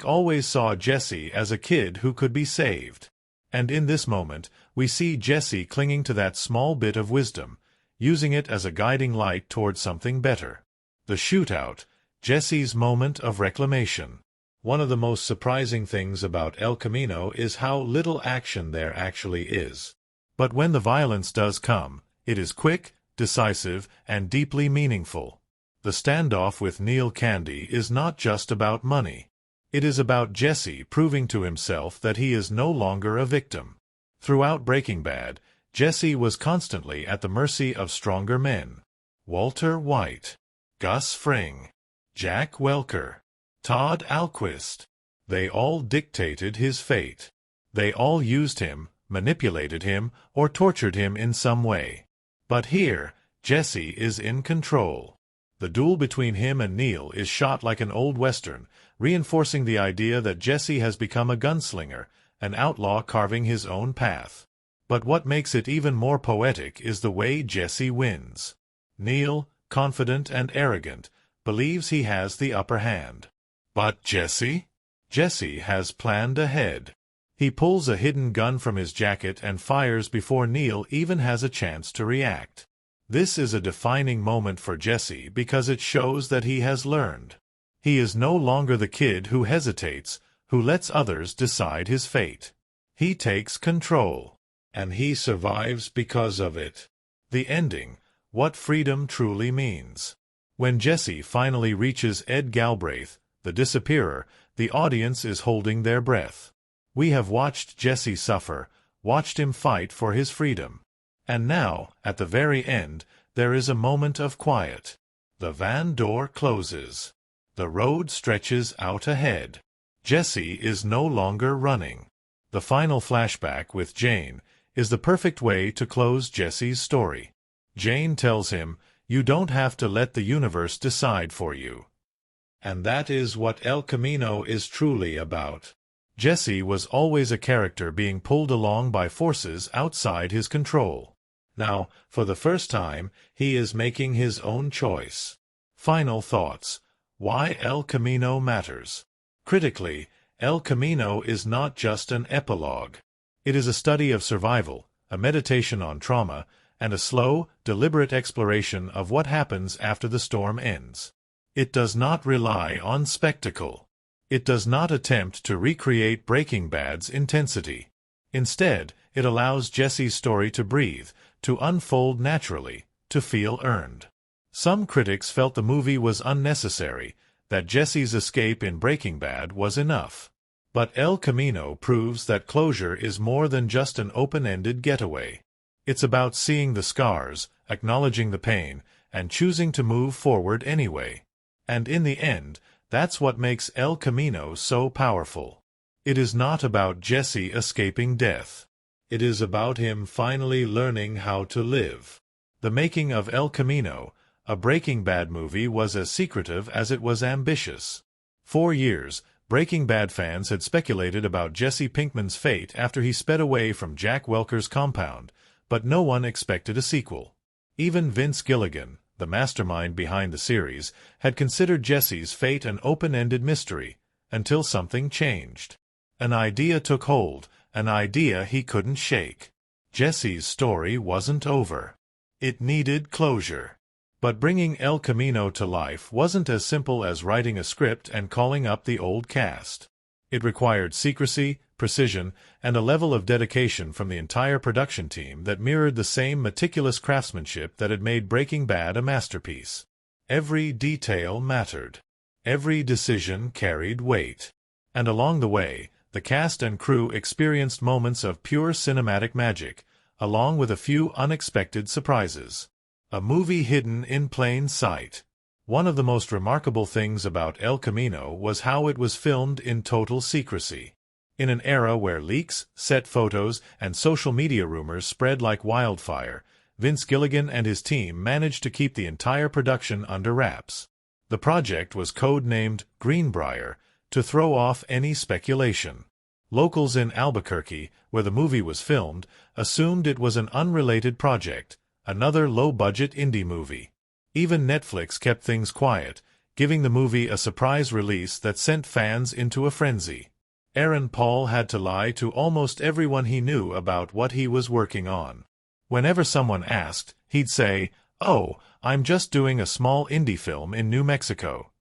always saw Jesse as a kid who could be saved. And in this moment, we see Jesse clinging to that small bit of wisdom, using it as a guiding light toward something better. The shootout, Jesse's moment of reclamation. One of the most surprising things about El Camino is how little action there actually is. But when the violence does come, it is quick, decisive, and deeply meaningful. The standoff with Neil Candy is not just about money. It is about Jesse proving to himself that he is no longer a victim. Throughout Breaking Bad, Jesse was constantly at the mercy of stronger men. Walter White, Gus Fring, Jack Welker, Todd Alquist. They all dictated his fate. They all used him, manipulated him, or tortured him in some way. But here, Jesse is in control. The duel between him and Neil is shot like an old western, reinforcing the idea that Jesse has become a gunslinger, an outlaw carving his own path. But what makes it even more poetic is the way Jesse wins. Neil, confident and arrogant, believes he has the upper hand. But Jesse? Jesse has planned ahead. He pulls a hidden gun from his jacket and fires before Neil even has a chance to react. This is a defining moment for Jesse because it shows that he has learned. He is no longer the kid who hesitates, who lets others decide his fate. He takes control. And he survives because of it. The ending, what freedom truly means. When Jesse finally reaches Ed Galbraith, the disappearer, the audience is holding their breath. We have watched Jesse suffer, watched him fight for his freedom. And now, at the very end, there is a moment of quiet. The van door closes. The road stretches out ahead. Jesse is no longer running. The final flashback with Jane is the perfect way to close Jesse's story. Jane tells him, "You don't have to let the universe decide for you." And that is what El Camino is truly about. Jesse was always a character being pulled along by forces outside his control. Now, for the first time, he is making his own choice. Final thoughts. Why El Camino matters. Critically, El Camino is not just an epilogue. It is a study of survival, a meditation on trauma, and a slow, deliberate exploration of what happens after the storm ends. It does not rely on spectacle. It does not attempt to recreate Breaking Bad's intensity. Instead, it allows Jesse's story to breathe, to unfold naturally, to feel earned. Some critics felt the movie was unnecessary, that Jesse's escape in Breaking Bad was enough. But El Camino proves that closure is more than just an open-ended getaway. It's about seeing the scars, acknowledging the pain, and choosing to move forward anyway. And in the end, that's what makes El Camino so powerful. It is not about Jesse escaping death. It is about him finally learning how to live. The making of El Camino, a Breaking Bad movie, was as secretive as it was ambitious. For years, Breaking Bad fans had speculated about Jesse Pinkman's fate after he sped away from Jack Welker's compound, but no one expected a sequel. Even Vince Gilligan, the mastermind behind the series, had considered Jesse's fate an open-ended mystery, until something changed. An idea took hold, an idea he couldn't shake. Jesse's story wasn't over. It needed closure. But bringing El Camino to life wasn't as simple as writing a script and calling up the old cast. It required secrecy, precision, and a level of dedication from the entire production team that mirrored the same meticulous craftsmanship that had made Breaking Bad a masterpiece. Every detail mattered. Every decision carried weight. And along the way, the cast and crew experienced moments of pure cinematic magic, along with a few unexpected surprises. A movie hidden in plain sight. One of the most remarkable things about El Camino was how it was filmed in total secrecy. In an era where leaks, set photos, and social media rumors spread like wildfire, Vince Gilligan and his team managed to keep the entire production under wraps. The project was code-named Greenbrier, to throw off any speculation. Locals in Albuquerque, where the movie was filmed, assumed it was an unrelated project, another low-budget indie movie. Even Netflix kept things quiet, giving the movie a surprise release that sent fans into a frenzy. Aaron Paul had to lie to almost everyone he knew about what he was working on. Whenever someone asked, he'd say, "Oh, I'm just doing a small indie film in New Mexico."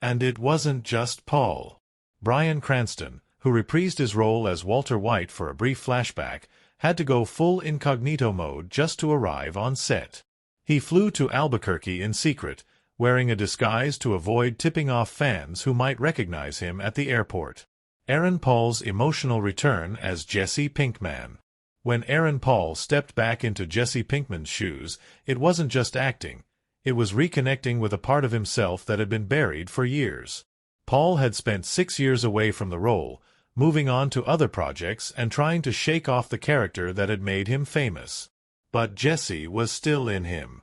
And it wasn't just Paul. Bryan Cranston, who reprised his role as Walter White for a brief flashback, had to go full incognito mode just to arrive on set. He flew to Albuquerque in secret, wearing a disguise to avoid tipping off fans who might recognize him at the airport. Aaron Paul's emotional return as Jesse Pinkman. When Aaron Paul stepped back into Jesse Pinkman's shoes, it wasn't just acting. It was reconnecting with a part of himself that had been buried for years. Paul had spent 6 years away from the role, moving on to other projects and trying to shake off the character that had made him famous. But Jesse was still in him.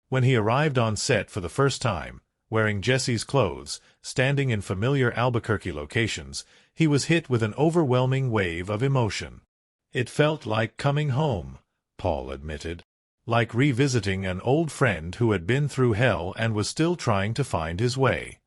When he arrived on set for the first time, wearing Jesse's clothes, standing in familiar Albuquerque locations, he was hit with an overwhelming wave of emotion. "It felt like coming home," Paul admitted. "Like revisiting an old friend who had been through hell and was still trying to find his way."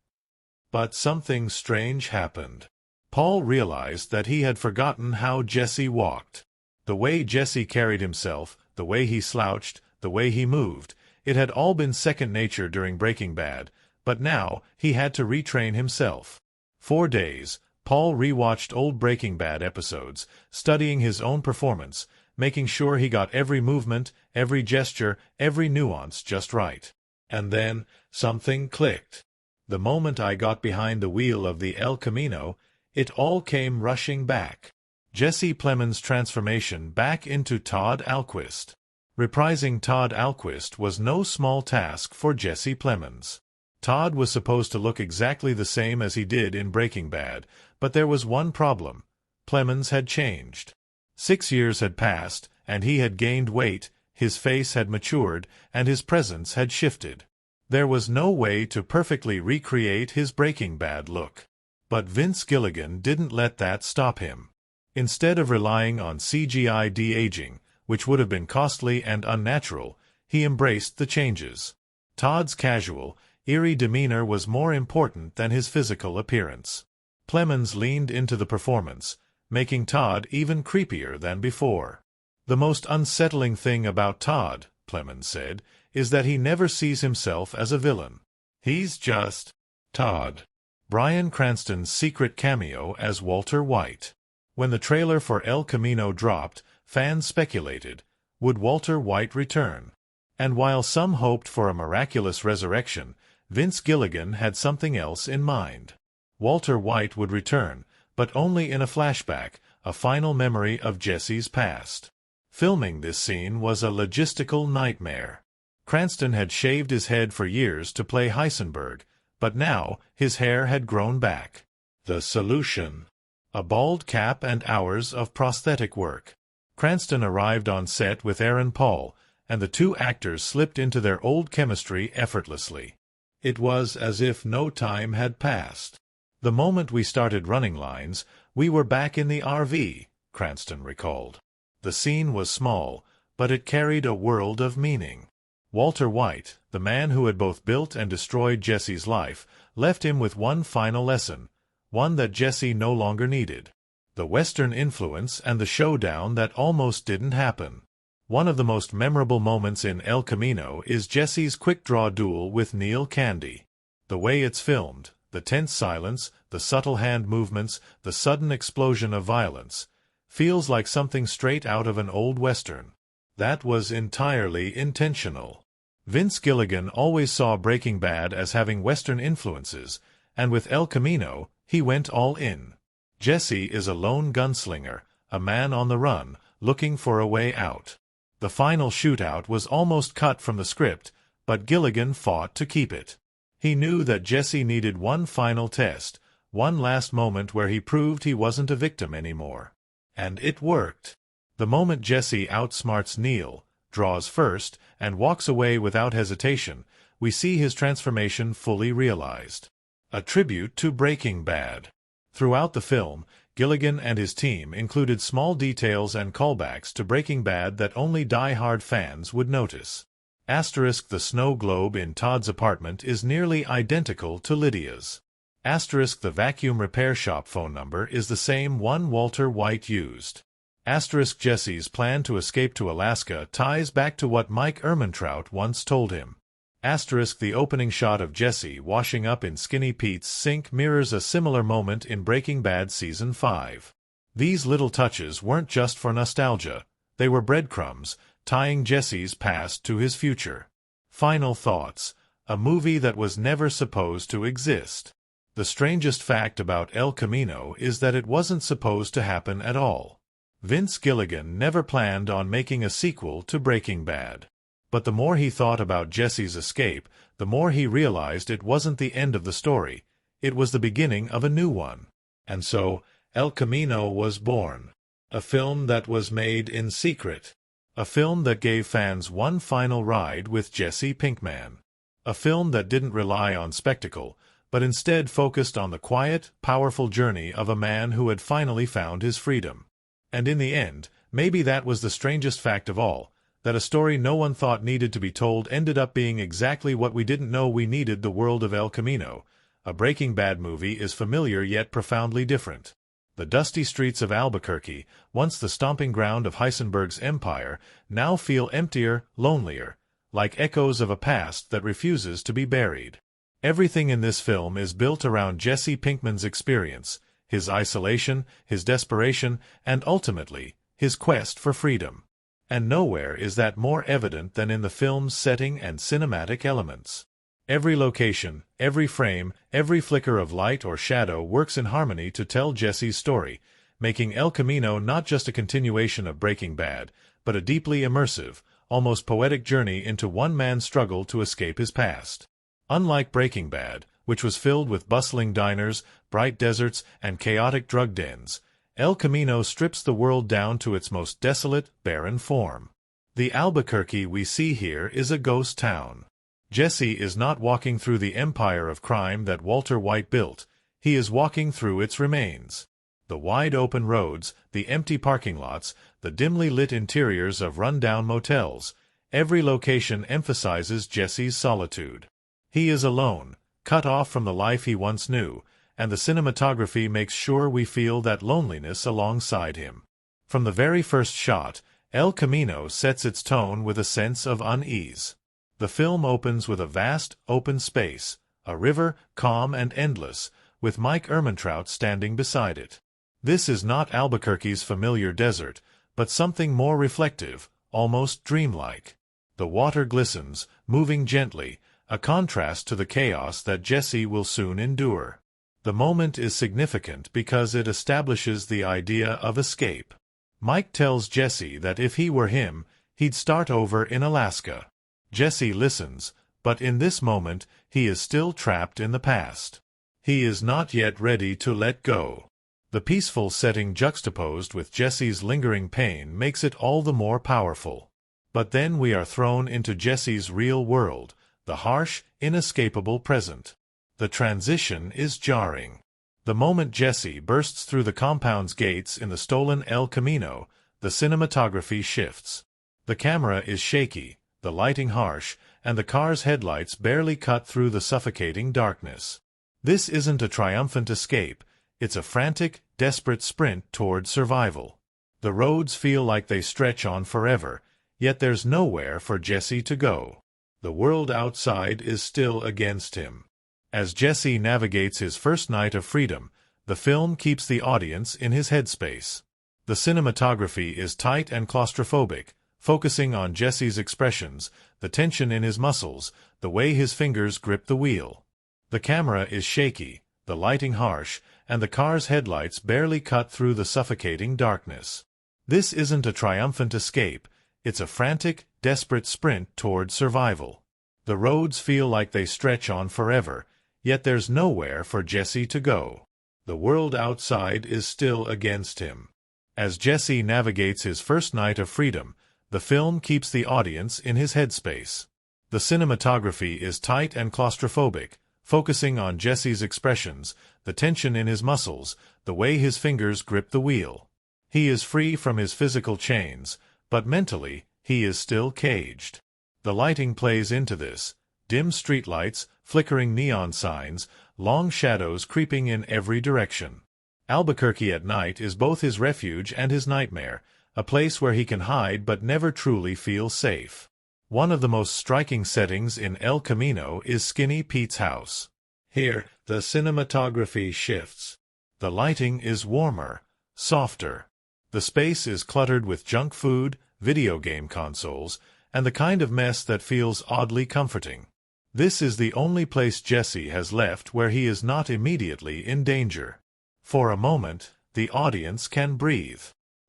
But something strange happened. Paul realized that he had forgotten how Jesse walked. The way Jesse carried himself, the way he slouched, the way he moved, it had all been second nature during Breaking Bad, but now he had to retrain himself. For days, Paul rewatched old Breaking Bad episodes, studying his own performance, making sure he got every movement, every gesture, every nuance just right. And then, something clicked. The moment I got behind the wheel of the El Camino, it all came rushing back. Jesse Plemons' transformation back into Todd Alquist. Reprising Todd Alquist was no small task for Jesse Plemons. Todd was supposed to look exactly the same as he did in Breaking Bad, but there was one problem. Plemons had changed. 6 years had passed, and he had gained weight, his face had matured, and his presence had shifted. There was no way to perfectly recreate his Breaking Bad look. But Vince Gilligan didn't let that stop him. Instead of relying on CGI de-aging, which would have been costly and unnatural, he embraced the changes. Todd's casual, eerie demeanor was more important than his physical appearance. Plemons leaned into the performance, making Todd even creepier than before. "The most unsettling thing about Todd," Plemons said, "is that he never sees himself as a villain. He's just Todd." Bryan Cranston's secret cameo as Walter White. When the trailer for El Camino dropped, fans speculated, would Walter White return? And while some hoped for a miraculous resurrection, Vince Gilligan had something else in mind. Walter White would return, but only in a flashback, a final memory of Jesse's past. Filming this scene was a logistical nightmare. Cranston had shaved his head for years to play Heisenberg, but now his hair had grown back. The solution: a bald cap and hours of prosthetic work. Cranston arrived on set with Aaron Paul, and the two actors slipped into their old chemistry effortlessly. It was as if no time had passed. "The moment we started running lines, we were back in the RV," Cranston recalled. The scene was small, but it carried a world of meaning. Walter White, the man who had both built and destroyed Jesse's life, left him with one final lesson, one that Jesse no longer needed: the Western influence and the showdown that almost didn't happen. One of the most memorable moments in El Camino is Jesse's quick-draw duel with Neil Candy. The way it's filmed, the tense silence, the subtle hand movements, the sudden explosion of violence, feels like something straight out of an old Western. That was entirely intentional. Vince Gilligan always saw Breaking Bad as having Western influences, and with El Camino, he went all in. Jesse is a lone gunslinger, a man on the run, looking for a way out. The final shootout was almost cut from the script, but Gilligan fought to keep it. He knew that Jesse needed one final test, one last moment where he proved he wasn't a victim anymore. And it worked. The moment Jesse outsmarts Neil, draws first, and walks away without hesitation, we see his transformation fully realized. A tribute to Breaking Bad. Throughout the film, Gilligan and his team included small details and callbacks to Breaking Bad that only die-hard fans would notice. The snow globe in Todd's apartment is nearly identical to Lydia's. The vacuum repair shop phone number is the same one Walter White used. Jesse's plan to escape to Alaska ties back to what Mike Ehrmantraut once told him. The opening shot of Jesse washing up in Skinny Pete's sink mirrors a similar moment in Breaking Bad Season 5. These little touches weren't just for nostalgia, they were breadcrumbs, tying Jesse's past to his future. Final thoughts: a movie that was never supposed to exist. The strangest fact about El Camino is that it wasn't supposed to happen at all. Vince Gilligan never planned on making a sequel to Breaking Bad. But the more he thought about Jesse's escape, the more he realized it wasn't the end of the story, it was the beginning of a new one. And so, El Camino was born. A film that was made in secret. A film that gave fans one final ride with Jesse Pinkman. A film that didn't rely on spectacle, but instead focused on the quiet, powerful journey of a man who had finally found his freedom. And in the end, maybe that was the strangest fact of all, that a story no one thought needed to be told ended up being exactly what we didn't know we needed. The world of El Camino, a Breaking Bad movie, is familiar yet profoundly different. The dusty streets of Albuquerque, once the stomping ground of Heisenberg's empire, now feel emptier, lonelier, like echoes of a past that refuses to be buried. Everything in this film is built around Jesse Pinkman's experience, his isolation, his desperation, and ultimately, his quest for freedom. And nowhere is that more evident than in the film's setting and cinematic elements. Every location, every frame, every flicker of light or shadow works in harmony to tell Jesse's story, making El Camino not just a continuation of Breaking Bad, but a deeply immersive, almost poetic journey into one man's struggle to escape his past. Unlike Breaking Bad, which was filled with bustling diners, bright deserts, and chaotic drug dens, El Camino strips the world down to its most desolate, barren form. The Albuquerque we see here is a ghost town. Jesse is not walking through the empire of crime that Walter White built, he is walking through its remains. The wide-open roads, the empty parking lots, the dimly lit interiors of run-down motels, every location emphasizes Jesse's solitude. He is alone, cut off from the life he once knew, and the cinematography makes sure we feel that loneliness alongside him. From the very first shot, El Camino sets its tone with a sense of unease. The film opens with a vast, open space, a river, calm and endless, with Mike Ehrmantraut standing beside it. This is not Albuquerque's familiar desert, but something more reflective, almost dreamlike. The water glistens, moving gently, a contrast to the chaos that Jesse will soon endure. The moment is significant because it establishes the idea of escape. Mike tells Jesse that if he were him, he'd start over in Alaska. Jesse listens, but in this moment, he is still trapped in the past. He is not yet ready to let go. The peaceful setting juxtaposed with Jesse's lingering pain makes it all the more powerful. But then we are thrown into Jesse's real world, the harsh, inescapable present. The transition is jarring. The moment Jesse bursts through the compound's gates in the stolen El Camino, the cinematography shifts. The camera is shaky, the lighting harsh, and the car's headlights barely cut through the suffocating darkness. This isn't a triumphant escape, it's a frantic, desperate sprint toward survival. The roads feel like they stretch on forever, yet there's nowhere for Jesse to go. The world outside is still against him. As Jesse navigates his first night of freedom, the film keeps the audience in his headspace. The cinematography is tight and claustrophobic, focusing on Jesse's expressions, the tension in his muscles, the way his fingers grip the wheel. The camera is shaky, the lighting harsh, and the car's headlights barely cut through the suffocating darkness. This isn't a triumphant escape, it's a frantic, desperate sprint toward survival. The roads feel like they stretch on forever, yet there's nowhere for Jesse to go. The world outside is still against him. As Jesse navigates his first night of freedom, the film keeps the audience in his headspace. The cinematography is tight and claustrophobic, focusing on Jesse's expressions, the tension in his muscles, the way his fingers grip the wheel. He is free from his physical chains, but mentally, he is still caged. The lighting plays into this. Dim streetlights, flickering neon signs, long shadows creeping in every direction. Albuquerque at night is both his refuge and his nightmare, a place where he can hide but never truly feel safe. One of the most striking settings in El Camino is Skinny Pete's house. Here, the cinematography shifts. The lighting is warmer, softer. The space is cluttered with junk food, video game consoles, and the kind of mess that feels oddly comforting. This is the only place Jesse has left where he is not immediately in danger. For a moment, the audience can breathe.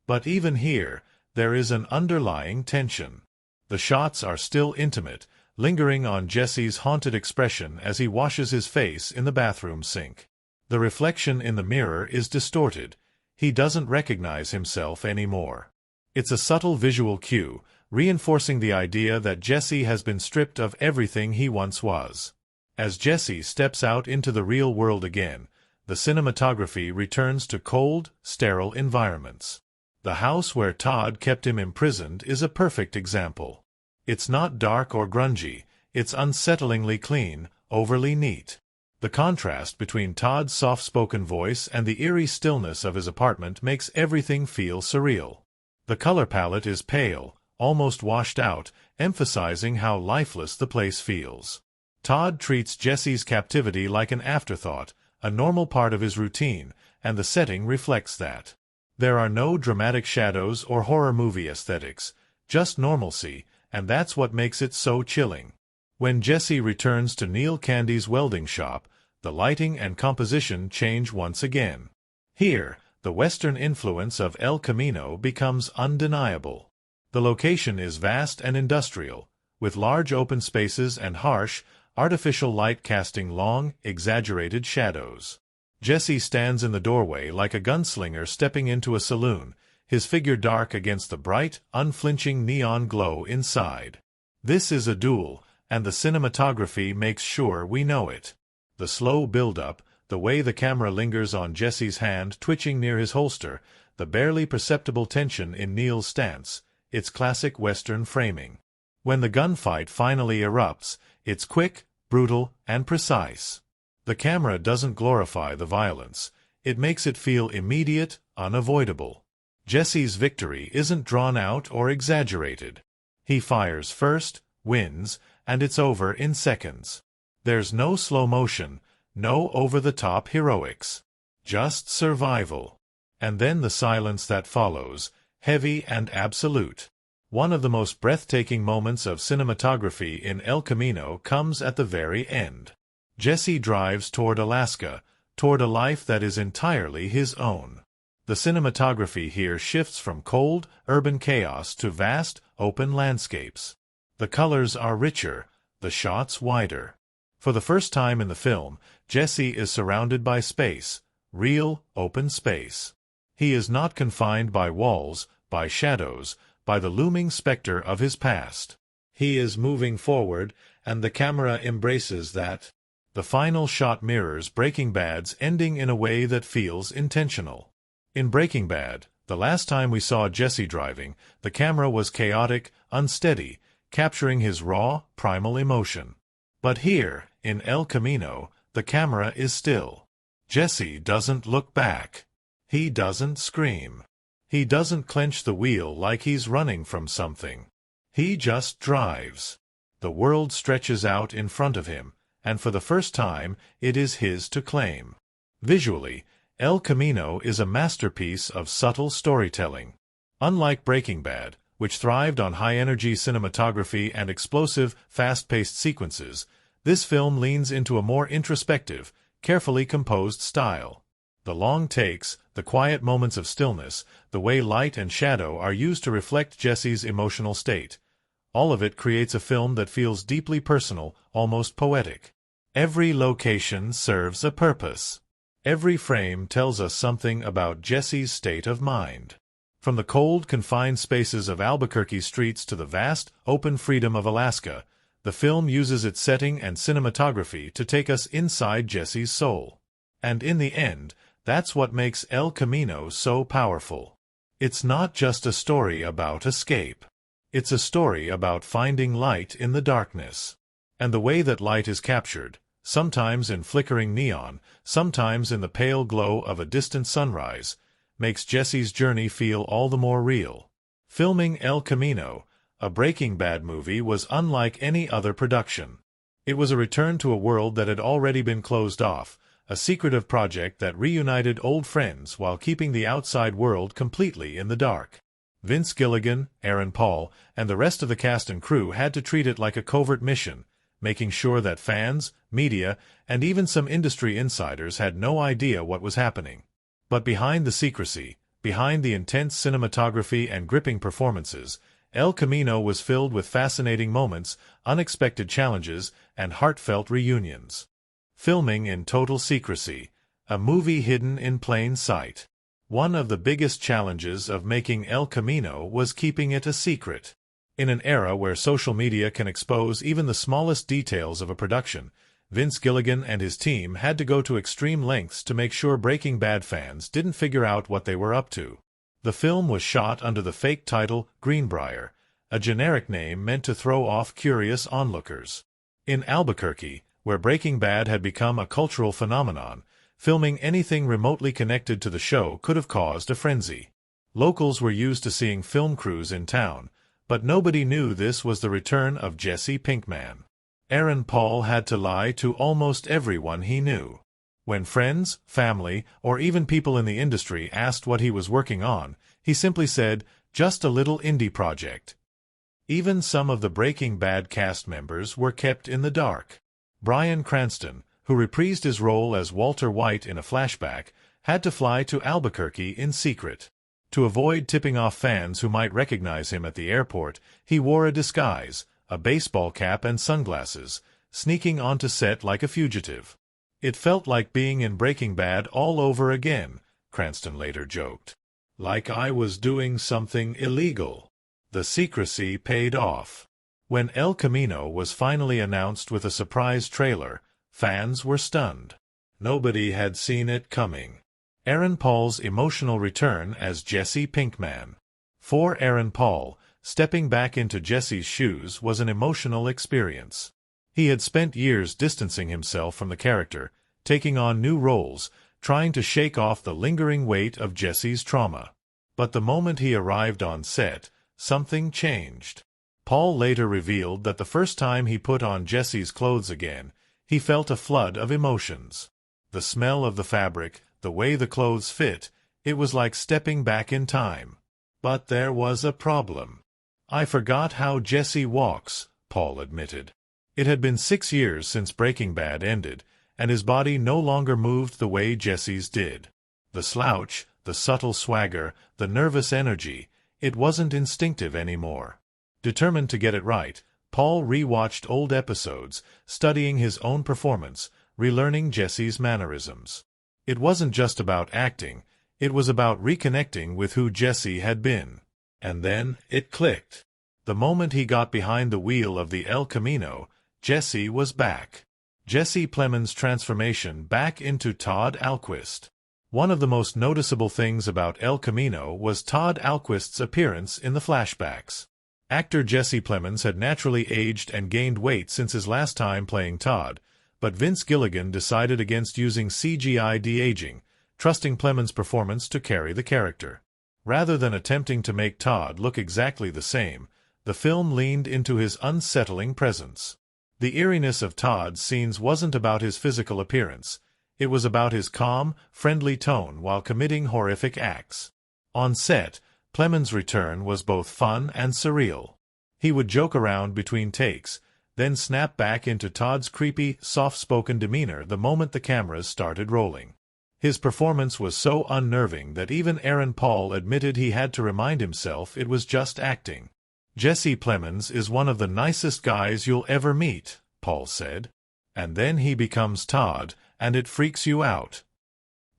But even here, there is an underlying tension. The shots are still intimate, lingering on Jesse's haunted expression as he washes his face in the bathroom sink. The reflection in the mirror is distorted. He doesn't recognize himself anymore. It's a subtle visual cue, reinforcing the idea that Jesse has been stripped of everything he once was. As Jesse steps out into the real world again, the cinematography returns to cold, sterile environments. The house where Todd kept him imprisoned is a perfect example. It's not dark or grungy, it's unsettlingly clean, overly neat. The contrast between Todd's soft-spoken voice and the eerie stillness of his apartment makes everything feel surreal. The color palette is pale, almost washed out, emphasizing how lifeless the place feels. Todd treats Jesse's captivity like an afterthought, a normal part of his routine, and the setting reflects that. There are no dramatic shadows or horror movie aesthetics, just normalcy, and that's what makes it so chilling. When Jesse returns to Neil Candy's welding shop, the lighting and composition change once again. Here, the Western influence of El Camino becomes undeniable. The location is vast and industrial, with large open spaces and harsh, artificial light casting long, exaggerated shadows. Jesse stands in the doorway like a gunslinger stepping into a saloon, his figure dark against the bright, unflinching neon glow inside. This is a duel, and the cinematography makes sure we know it. The slow build-up, the way the camera lingers on Jesse's hand twitching near his holster, the barely perceptible tension in Neil's stance, it's classic Western framing. When the gunfight finally erupts, it's quick, brutal, and precise. The camera doesn't glorify the violence. It makes it feel immediate, unavoidable. Jesse's victory isn't drawn out or exaggerated. He fires first, wins, and it's over in seconds. There's no slow motion, no over-the-top heroics. Just survival. And then the silence that follows, heavy and absolute. One of the most breathtaking moments of cinematography in El Camino comes at the very end. Jesse drives toward Alaska, toward a life that is entirely his own. The cinematography here shifts from cold, urban chaos to vast, open landscapes. The colors are richer, the shots wider. For the first time in the film, Jesse is surrounded by space, real, open space. He is not confined by walls, by shadows, by the looming specter of his past. He is moving forward, and the camera embraces that. The final shot mirrors Breaking Bad's ending in a way that feels intentional. In Breaking Bad, the last time we saw Jesse driving, the camera was chaotic, unsteady, capturing his raw, primal emotion. But here, in El Camino, the camera is still. Jesse doesn't look back. He doesn't scream. He doesn't clench the wheel like he's running from something. He just drives. The world stretches out in front of him, and for the first time, it is his to claim. Visually, El Camino is a masterpiece of subtle storytelling. Unlike Breaking Bad, which thrived on high-energy cinematography and explosive, fast-paced sequences, this film leans into a more introspective, carefully composed style. The long takes, the quiet moments of stillness, the way light and shadow are used to reflect Jesse's emotional state. All of it creates a film that feels deeply personal, almost poetic. Every location serves a purpose. Every frame tells us something about Jesse's state of mind. From the cold, confined spaces of Albuquerque streets to the vast, open freedom of Alaska, the film uses its setting and cinematography to take us inside Jesse's soul. And in the end, that's what makes El Camino so powerful. It's not just a story about escape. It's a story about finding light in the darkness. And the way that light is captured, sometimes in flickering neon, sometimes in the pale glow of a distant sunrise, makes Jesse's journey feel all the more real. Filming El Camino, a Breaking Bad movie, was unlike any other production. It was a return to a world that had already been closed off, a secretive project that reunited old friends while keeping the outside world completely in the dark. Vince Gilligan, Aaron Paul, and the rest of the cast and crew had to treat it like a covert mission, making sure that fans, media, and even some industry insiders had no idea what was happening. But behind the secrecy, behind the intense cinematography and gripping performances, El Camino was filled with fascinating moments, unexpected challenges, and heartfelt reunions. Filming in total secrecy, a movie hidden in plain sight. One of the biggest challenges of making El Camino was keeping it a secret. In an era where social media can expose even the smallest details of a production, Vince Gilligan and his team had to go to extreme lengths to make sure Breaking Bad fans didn't figure out what they were up to. The film was shot under the fake title Greenbrier, a generic name meant to throw off curious onlookers. In Albuquerque, where Breaking Bad had become a cultural phenomenon, filming anything remotely connected to the show could have caused a frenzy. Locals were used to seeing film crews in town, but nobody knew this was the return of Jesse Pinkman. Aaron Paul had to lie to almost everyone he knew. When friends, family, or even people in the industry asked what he was working on, he simply said, "Just a little indie project." Even some of the Breaking Bad cast members were kept in the dark. Bryan Cranston, who reprised his role as Walter White in a flashback, had to fly to Albuquerque in secret. To avoid tipping off fans who might recognize him at the airport, he wore a disguise, a baseball cap and sunglasses, sneaking onto set like a fugitive. "It felt like being in Breaking Bad all over again," Cranston later joked. "Like I was doing something illegal." The secrecy paid off. When El Camino was finally announced with a surprise trailer, fans were stunned. Nobody had seen it coming. Aaron Paul's emotional return as Jesse Pinkman. For Aaron Paul, stepping back into Jesse's shoes was an emotional experience. He had spent years distancing himself from the character, taking on new roles, trying to shake off the lingering weight of Jesse's trauma. But the moment he arrived on set, something changed. Paul later revealed that the first time he put on Jesse's clothes again, he felt a flood of emotions. The smell of the fabric, the way the clothes fit, it was like stepping back in time. But there was a problem. "I forgot how Jesse walks," Paul admitted. It had been 6 years since Breaking Bad ended, and his body no longer moved the way Jesse's did. The slouch, the subtle swagger, the nervous energy, it wasn't instinctive anymore. Determined to get it right, Paul re-watched old episodes, studying his own performance, relearning Jesse's mannerisms. It wasn't just about acting, it was about reconnecting with who Jesse had been. And then it clicked. The moment he got behind the wheel of the El Camino, Jesse was back. Jesse Plemons' transformation back into Todd Alquist. One of the most noticeable things about El Camino was Todd Alquist's appearance in the flashbacks. Actor Jesse Plemons had naturally aged and gained weight since his last time playing Todd, but Vince Gilligan decided against using CGI de-aging, trusting Plemons' performance to carry the character. Rather than attempting to make Todd look exactly the same, the film leaned into his unsettling presence. The eeriness of Todd's scenes wasn't about his physical appearance. It was about his calm, friendly tone while committing horrific acts. On set, Plemons' return was both fun and surreal. He would joke around between takes, then snap back into Todd's creepy, soft-spoken demeanor the moment the cameras started rolling. His performance was so unnerving that even Aaron Paul admitted he had to remind himself it was just acting. "Jesse Plemons is one of the nicest guys you'll ever meet," Paul said. "And then he becomes Todd, and it freaks you out."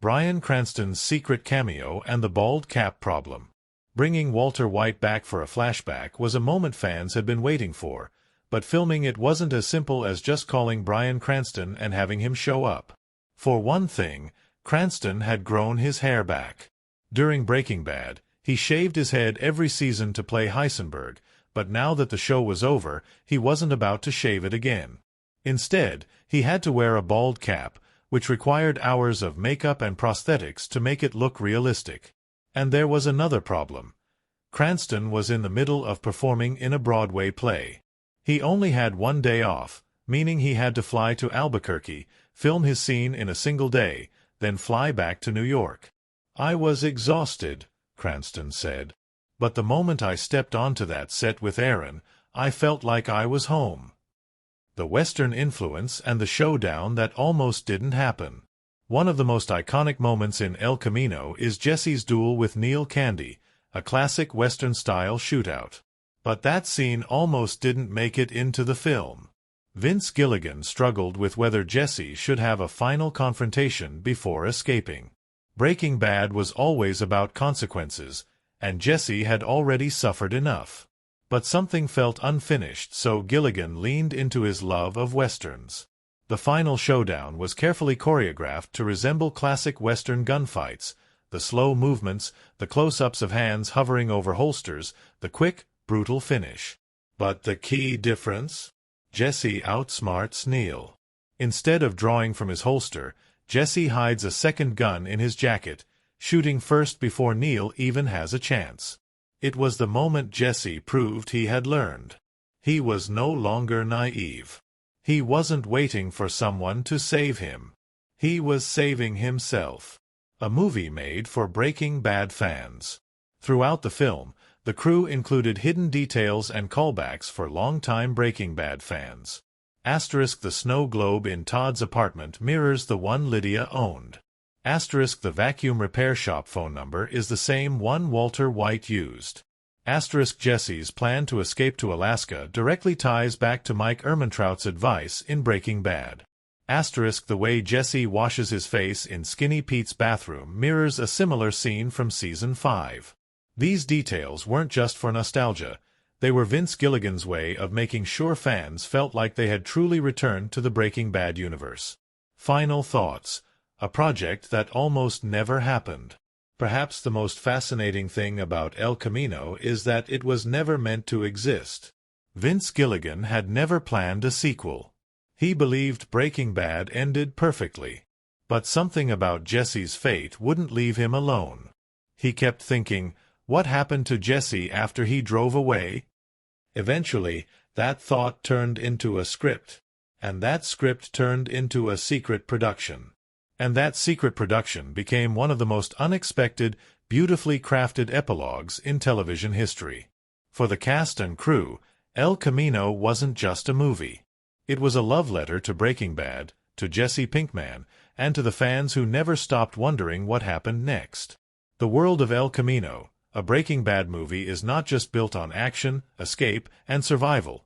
Bryan Cranston's secret cameo and the bald cap problem. Bringing Walter White back for a flashback was a moment fans had been waiting for, but filming it wasn't as simple as just calling Bryan Cranston and having him show up. For one thing, Cranston had grown his hair back. During Breaking Bad, he shaved his head every season to play Heisenberg, but now that the show was over, he wasn't about to shave it again. Instead, he had to wear a bald cap, which required hours of makeup and prosthetics to make it look realistic. And there was another problem. Cranston was in the middle of performing in a Broadway play. He only had 1 day off, meaning he had to fly to Albuquerque, film his scene in a single day, then fly back to New York. "I was exhausted," Cranston said. "But the moment I stepped onto that set with Aaron, I felt like I was home." The Western influence and the showdown that almost didn't happen. One of the most iconic moments in El Camino is Jesse's duel with Neil Candy, a classic Western-style shootout. But that scene almost didn't make it into the film. Vince Gilligan struggled with whether Jesse should have a final confrontation before escaping. Breaking Bad was always about consequences, and Jesse had already suffered enough. But something felt unfinished, so Gilligan leaned into his love of Westerns. The final showdown was carefully choreographed to resemble classic Western gunfights, the slow movements, the close-ups of hands hovering over holsters, the quick, brutal finish. But the key difference? Jesse outsmarts Neil. Instead of drawing from his holster, Jesse hides a second gun in his jacket, shooting first before Neil even has a chance. It was the moment Jesse proved he had learned. He was no longer naive. He wasn't waiting for someone to save him. He was saving himself. A movie made for Breaking Bad fans. Throughout the film, the crew included hidden details and callbacks for longtime Breaking Bad fans. The snow globe in Todd's apartment mirrors the one Lydia owned. The vacuum repair shop phone number is the same one Walter White used. Jesse's plan to escape to Alaska directly ties back to Mike Ehrmantraut's advice in Breaking Bad. The way Jesse washes his face in Skinny Pete's bathroom mirrors a similar scene from Season 5. These details weren't just for nostalgia. They were Vince Gilligan's way of making sure fans felt like they had truly returned to the Breaking Bad universe. Final thoughts. A project that almost never happened. Perhaps the most fascinating thing about El Camino is that it was never meant to exist. Vince Gilligan had never planned a sequel. He believed Breaking Bad ended perfectly. But something about Jesse's fate wouldn't leave him alone. He kept thinking, what happened to Jesse after he drove away? Eventually, that thought turned into a script, and that script turned into a secret production. And that secret production became one of the most unexpected, beautifully crafted epilogues in television history. For the cast and crew, El Camino wasn't just a movie. It was a love letter to Breaking Bad, to Jesse Pinkman, and to the fans who never stopped wondering what happened next. The world of El Camino, a Breaking Bad movie, is not just built on action, escape, and survival.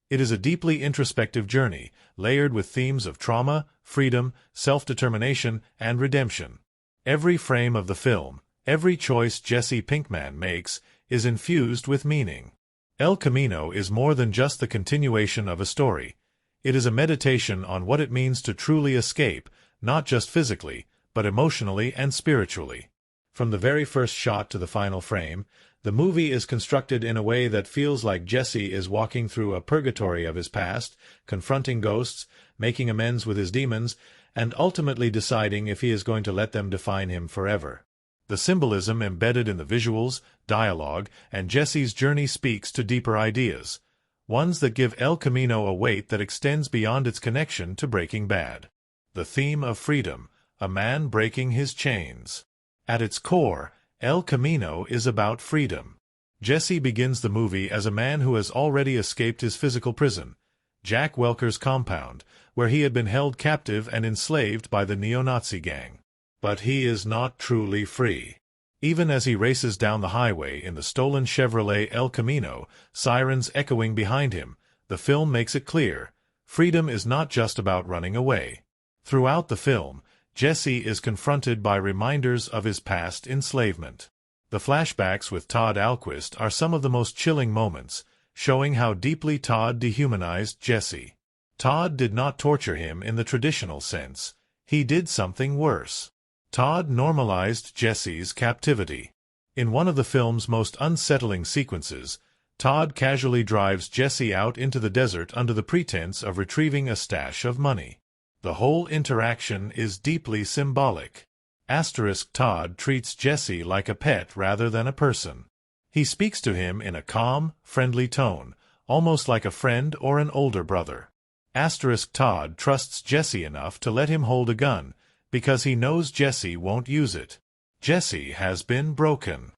It is a deeply introspective journey, layered with themes of trauma, freedom, self-determination, and redemption. Every frame of the film, every choice Jesse Pinkman makes, is infused with meaning. El Camino is more than just the continuation of a story. It is a meditation on what it means to truly escape, not just physically, but emotionally and spiritually. From the very first shot to the final frame, the movie is constructed in a way that feels like Jesse is walking through a purgatory of his past, confronting ghosts, making amends with his demons, and ultimately deciding if he is going to let them define him forever. The symbolism embedded in the visuals, dialogue, and Jesse's journey speaks to deeper ideas, ones that give El Camino a weight that extends beyond its connection to Breaking Bad. The theme of freedom, a man breaking his chains. At its core, El Camino is about freedom. Jesse begins the movie as a man who has already escaped his physical prison, Jack Welker's compound, where he had been held captive and enslaved by the neo-Nazi gang. But he is not truly free. Even as he races down the highway in the stolen Chevrolet El Camino, sirens echoing behind him, the film makes it clear, freedom is not just about running away. Throughout the film, Jesse is confronted by reminders of his past enslavement. The flashbacks with Todd Alquist are some of the most chilling moments, showing how deeply Todd dehumanized Jesse. Todd did not torture him in the traditional sense. He did something worse. Todd normalized Jesse's captivity. In one of the film's most unsettling sequences, Todd casually drives Jesse out into the desert under the pretense of retrieving a stash of money. The whole interaction is deeply symbolic. Todd treats Jesse like a pet rather than a person. He speaks to him in a calm, friendly tone, almost like a friend or an older brother. Todd trusts Jesse enough to let him hold a gun, because he knows Jesse won't use it. Jesse has been broken.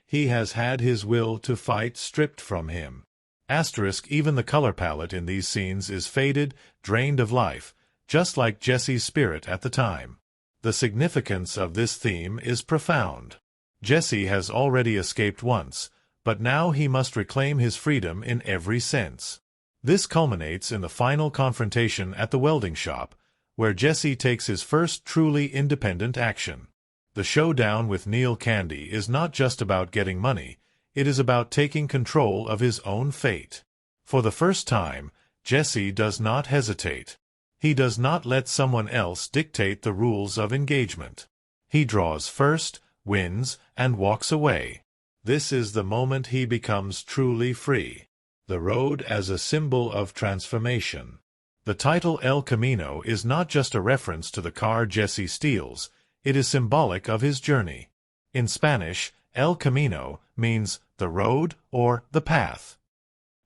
He has had his will to fight stripped from him. Even the color palette in these scenes is faded, drained of life, just like Jesse's spirit at the time. The significance of this theme is profound. Jesse has already escaped once, but now he must reclaim his freedom in every sense. This culminates in the final confrontation at the welding shop, where Jesse takes his first truly independent action. The showdown with Neil Candy is not just about getting money, it is about taking control of his own fate. For the first time, Jesse does not hesitate. He does not let someone else dictate the rules of engagement. He draws first, wins, and walks away. This is the moment he becomes truly free. The road as a symbol of transformation. The title El Camino is not just a reference to the car Jesse steals, it is symbolic of his journey. In Spanish, El Camino means the road or the path.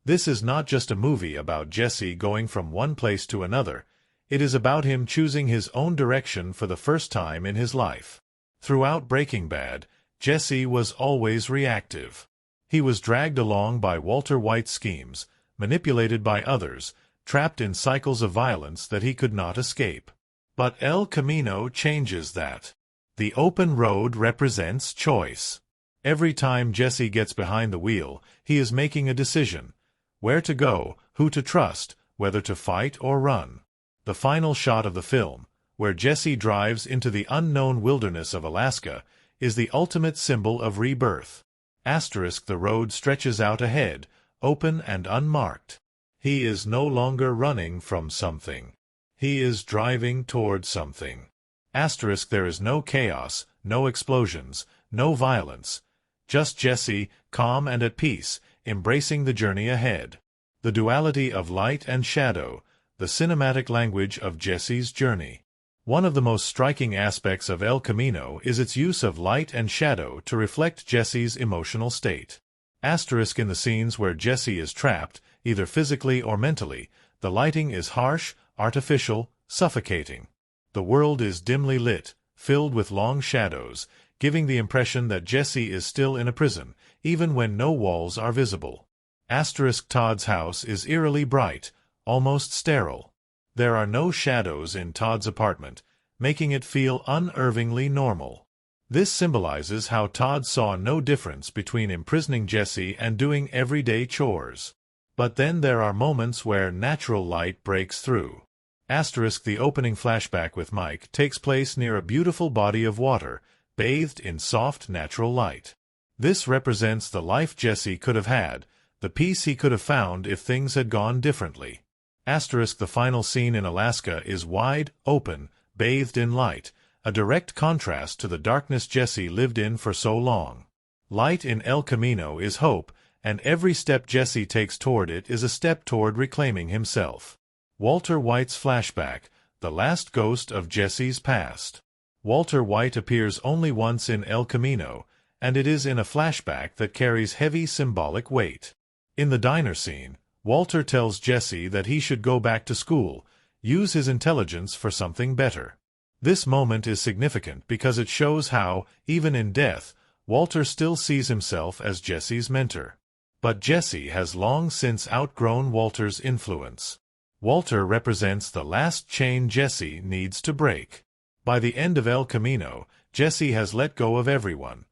This is not just a movie about Jesse going from one place to another, it is about him choosing his own direction for the first time in his life. Throughout Breaking Bad, Jesse was always reactive. He was dragged along by Walter White's schemes, manipulated by others, trapped in cycles of violence that he could not escape. But El Camino changes that. The open road represents choice. Every time Jesse gets behind the wheel, he is making a decision. Where to go, who to trust, whether to fight or run. The final shot of the film, where Jesse drives into the unknown wilderness of Alaska, is the ultimate symbol of rebirth. The road stretches out ahead, open and unmarked. He is no longer running from something. He is driving toward something. There is no chaos, no explosions, no violence. Just Jesse, calm and at peace, embracing the journey ahead. The duality of light and shadow, the cinematic language of Jesse's journey. One of the most striking aspects of El Camino is its use of light and shadow to reflect Jesse's emotional state. In the scenes where Jesse is trapped, either physically or mentally, the lighting is harsh, artificial, suffocating. The world is dimly lit, filled with long shadows, giving the impression that Jesse is still in a prison, even when no walls are visible. Todd's house is eerily bright, almost sterile. There are no shadows in Todd's apartment, making it feel unervingly normal. This symbolizes how Todd saw no difference between imprisoning Jesse and doing everyday chores. But then there are moments where natural light breaks through. The opening flashback with Mike takes place near a beautiful body of water, bathed in soft natural light. This represents the life Jesse could have had, the peace he could have found if things had gone differently. The final scene in Alaska is wide, open, bathed in light, a direct contrast to the darkness Jesse lived in for so long. Light in El Camino is hope, and every step Jesse takes toward it is a step toward reclaiming himself. Walter White's flashback, the last ghost of Jesse's past. Walter White appears only once in El Camino, and it is in a flashback that carries heavy symbolic weight. In the diner scene, Walter tells Jesse that he should go back to school, use his intelligence for something better. This moment is significant because it shows how, even in death, Walter still sees himself as Jesse's mentor. But Jesse has long since outgrown Walter's influence. Walter represents the last chain Jesse needs to break. By the end of El Camino, Jesse has let go of everyone.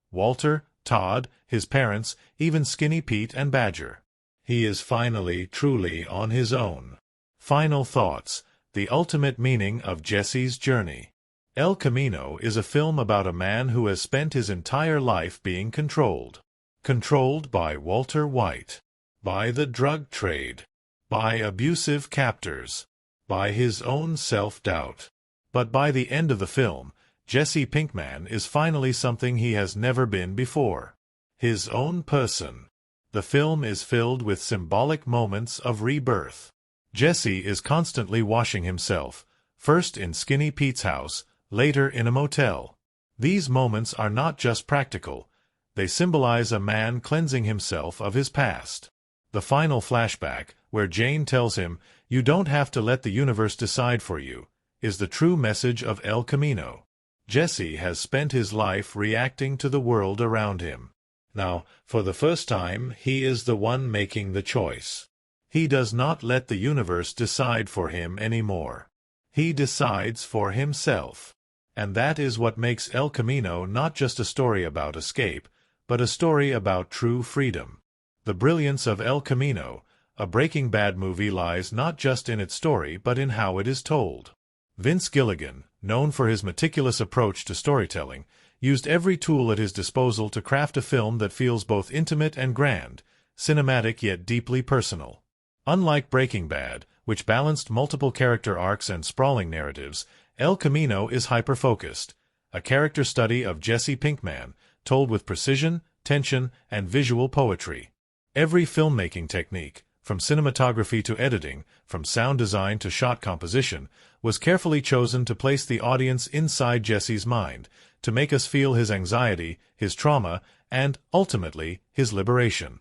Walter, Todd, his parents, even Skinny Pete and Badger. He is finally truly on his own. Final thoughts. The ultimate meaning of Jesse's journey. El Camino is a film about a man who has spent his entire life being controlled. Controlled by Walter White. By the drug trade. By abusive captors. By his own self-doubt. But by the end of the film, Jesse Pinkman is finally something he has never been before. His own person. The film is filled with symbolic moments of rebirth. Jesse is constantly washing himself, first in Skinny Pete's house, later in a motel. These moments are not just practical. They symbolize a man cleansing himself of his past. The final flashback, where Jane tells him, "You don't have to let the universe decide for you," is the true message of El Camino. Jesse has spent his life reacting to the world around him. Now, for the first time, he is the one making the choice. He does not let the universe decide for him anymore. He decides for himself. And that is what makes El Camino not just a story about escape, but a story about true freedom. The brilliance of El Camino, a Breaking Bad movie, lies not just in its story but in how it is told. Vince Gilligan, known for his meticulous approach to storytelling, used every tool at his disposal to craft a film that feels both intimate and grand, cinematic yet deeply personal. Unlike Breaking Bad, which balanced multiple character arcs and sprawling narratives, El Camino is hyper-focused, a character study of Jesse Pinkman, told with precision, tension, and visual poetry. Every filmmaking technique, from cinematography to editing, from sound design to shot composition, was carefully chosen to place the audience inside Jesse's mind, to make us feel his anxiety, his trauma, and, ultimately, his liberation.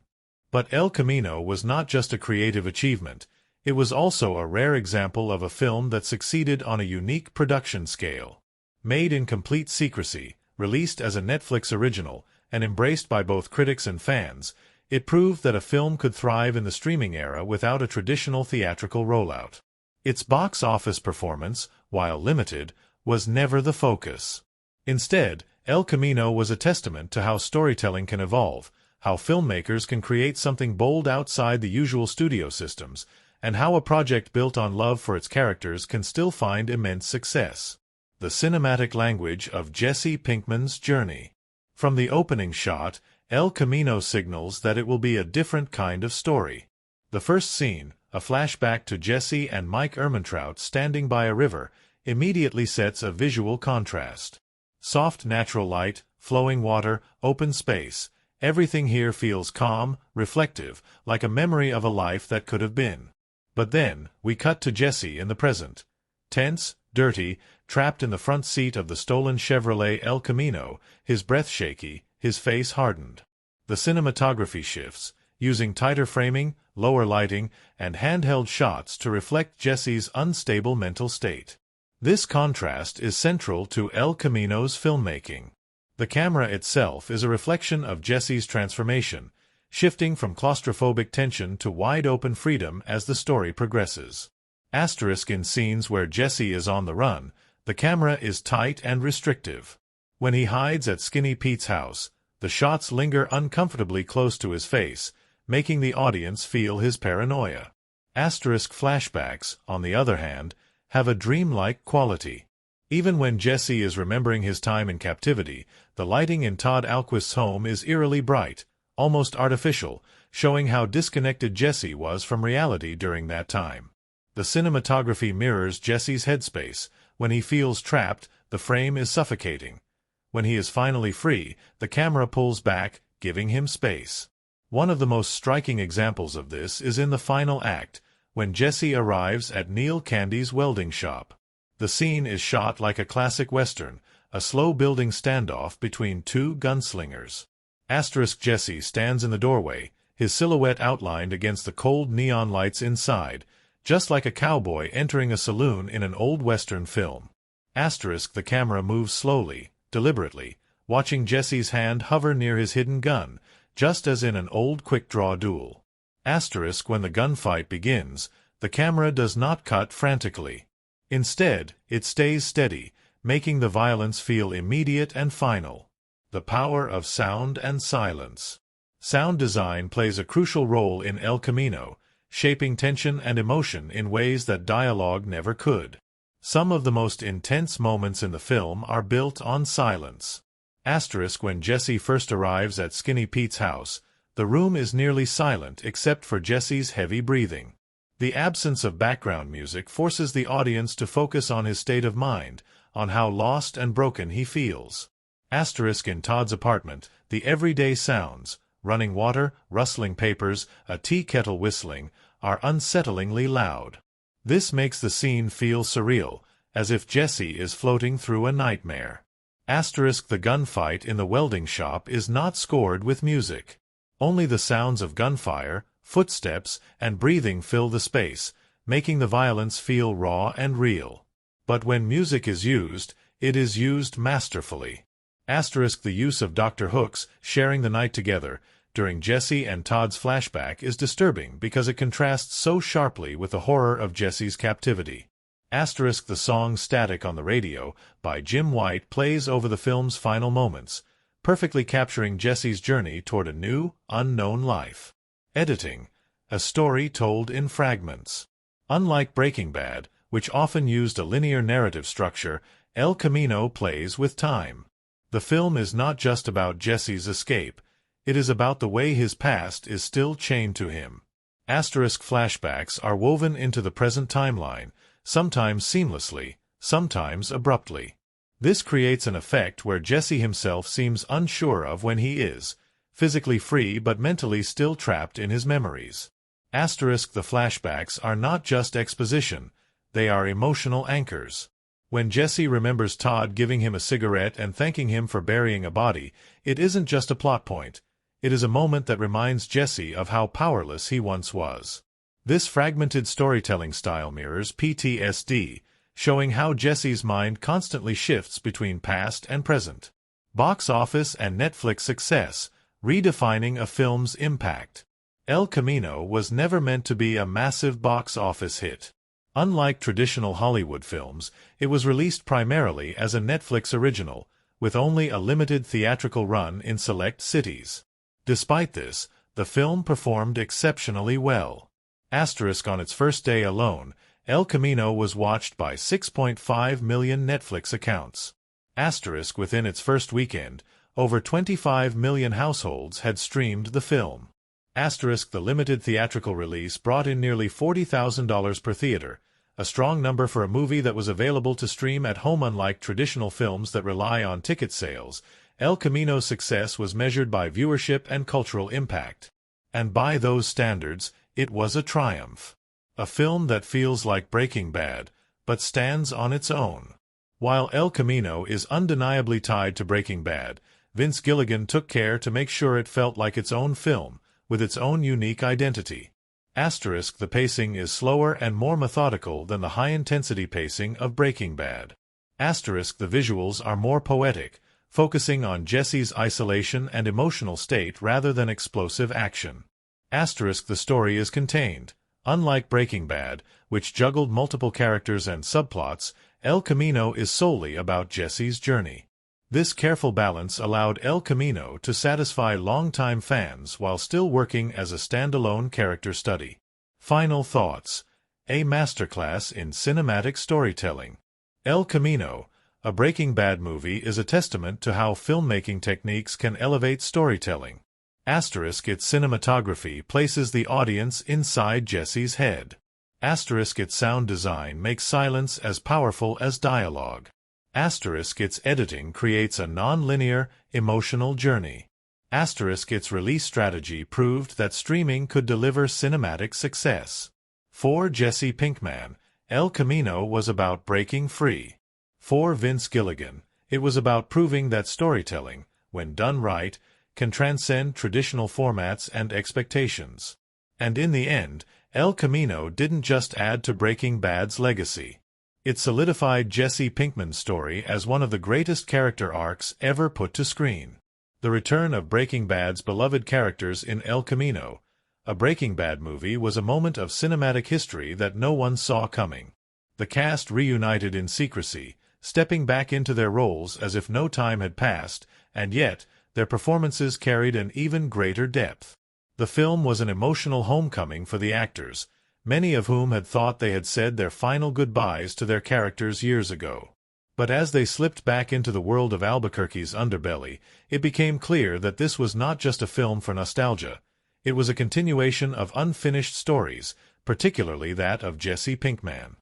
But El Camino was not just a creative achievement, it was also a rare example of a film that succeeded on a unique production scale. Made in complete secrecy, released as a Netflix original, and embraced by both critics and fans, it proved that a film could thrive in the streaming era without a traditional theatrical rollout. Its box office performance, while limited, was never the focus. Instead, El Camino was a testament to how storytelling can evolve, how filmmakers can create something bold outside the usual studio systems, and how a project built on love for its characters can still find immense success. The cinematic language of Jesse Pinkman's journey. From the opening shot, El Camino signals that it will be a different kind of story. The first scene, a flashback to Jesse and Mike Ehrmantraut standing by a river, immediately sets a visual contrast. Soft natural light, flowing water, open space. Everything here feels calm, reflective, like a memory of a life that could have been. But then, we cut to Jesse in the present. Tense, dirty, trapped in the front seat of the stolen Chevrolet El Camino, his breath shaky, his face hardened. The cinematography shifts, using tighter framing, lower lighting, and handheld shots to reflect Jesse's unstable mental state. This contrast is central to El Camino's filmmaking. The camera itself is a reflection of Jesse's transformation, shifting from claustrophobic tension to wide-open freedom as the story progresses. In scenes where Jesse is on the run, the camera is tight and restrictive. When he hides at Skinny Pete's house, the shots linger uncomfortably close to his face, making the audience feel his paranoia. Flashbacks, on the other hand, have a dreamlike quality. Even when Jesse is remembering his time in captivity, the lighting in Todd Alquist's home is eerily bright, almost artificial, showing how disconnected Jesse was from reality during that time. The cinematography mirrors Jesse's headspace. When he feels trapped, the frame is suffocating. When he is finally free, the camera pulls back, giving him space. One of the most striking examples of this is in the final act, when Jesse arrives at Neil Candy's welding shop. The scene is shot like a classic Western, a slow-building standoff between two gunslingers. Jesse stands in the doorway, his silhouette outlined against the cold neon lights inside, just like a cowboy entering a saloon in an old Western film. The camera moves slowly, deliberately, watching Jesse's hand hover near his hidden gun, just as in an old quick-draw duel. When the gunfight begins, the camera does not cut frantically. Instead, it stays steady, making the violence feel immediate and final. The power of sound and silence. Sound design plays a crucial role in El Camino, shaping tension and emotion in ways that dialogue never could. Some of the most intense moments in the film are built on silence. When Jesse first arrives at Skinny Pete's house, the room is nearly silent except for Jesse's heavy breathing. The absence of background music forces the audience to focus on his state of mind, on how lost and broken he feels. In Todd's apartment, the everyday sounds, running water, rustling papers, a tea kettle whistling, are unsettlingly loud. This makes the scene feel surreal, as if Jesse is floating through a nightmare. The gunfight in the welding shop is not scored with music. Only the sounds of gunfire, footsteps, and breathing fill the space, making the violence feel raw and real. But when music is used, it is used masterfully. The use of Dr. Hook's Sharing the Night Together during Jesse and Todd's flashback is disturbing because it contrasts so sharply with the horror of Jesse's captivity. The song Static on the Radio by Jim White plays over the film's final moments, perfectly capturing Jesse's journey toward a new, unknown life. Editing. A story told in fragments. Unlike Breaking Bad, which often used a linear narrative structure, El Camino plays with time. The film is not just about Jesse's escape, it is about the way his past is still chained to him. Flashbacks are woven into the present timeline, sometimes seamlessly, sometimes abruptly. This creates an effect where Jesse himself seems unsure of when he is, physically free but mentally still trapped in his memories. The flashbacks are not just exposition, they are emotional anchors. When Jesse remembers Todd giving him a cigarette and thanking him for burying a body, it isn't just a plot point. It is a moment that reminds Jesse of how powerless he once was. This fragmented storytelling style mirrors PTSD, showing how Jesse's mind constantly shifts between past and present. Box office and Netflix success, redefining a film's impact. El Camino was never meant to be a massive box office hit. Unlike traditional Hollywood films, it was released primarily as a Netflix original, with only a limited theatrical run in select cities. Despite this, the film performed exceptionally well. On its first day alone, El Camino was watched by 6.5 million Netflix accounts. Within its first weekend, over 25 million households had streamed the film. The limited theatrical release brought in nearly $40,000 per theater, a strong number for a movie that was available to stream at home. Unlike traditional films that rely on ticket sales, El Camino's success was measured by viewership and cultural impact. And by those standards, it was a triumph. A film that feels like Breaking Bad, but stands on its own. While El Camino is undeniably tied to Breaking Bad, Vince Gilligan took care to make sure it felt like its own film, with its own unique identity. The pacing is slower and more methodical than the high-intensity pacing of Breaking Bad. The visuals are more poetic, focusing on Jesse's isolation and emotional state rather than explosive action. The story is contained. Unlike Breaking Bad, which juggled multiple characters and subplots, El Camino is solely about Jesse's journey. This careful balance allowed El Camino to satisfy longtime fans while still working as a standalone character study. Final thoughts. A masterclass in cinematic storytelling. El Camino, a Breaking Bad movie, is a testament to how filmmaking techniques can elevate storytelling. Its cinematography places the audience inside Jesse's head. Its sound design makes silence as powerful as dialogue. Its editing creates a non-linear, emotional journey. Its release strategy proved that streaming could deliver cinematic success. For Jesse Pinkman, El Camino was about breaking free. For Vince Gilligan, it was about proving that storytelling, when done right, can transcend traditional formats and expectations. And in the end, El Camino didn't just add to Breaking Bad's legacy. It solidified Jesse Pinkman's story as one of the greatest character arcs ever put to screen. The return of Breaking Bad's beloved characters in El Camino, a Breaking Bad movie, was a moment of cinematic history that no one saw coming. The cast reunited in secrecy, stepping back into their roles as if no time had passed, and yet their performances carried an even greater depth. The film was an emotional homecoming for the actors, many of whom had thought they had said their final goodbyes to their characters years ago. But as they slipped back into the world of Albuquerque's underbelly, it became clear that this was not just a film for nostalgia. It was a continuation of unfinished stories, particularly that of Jesse Pinkman.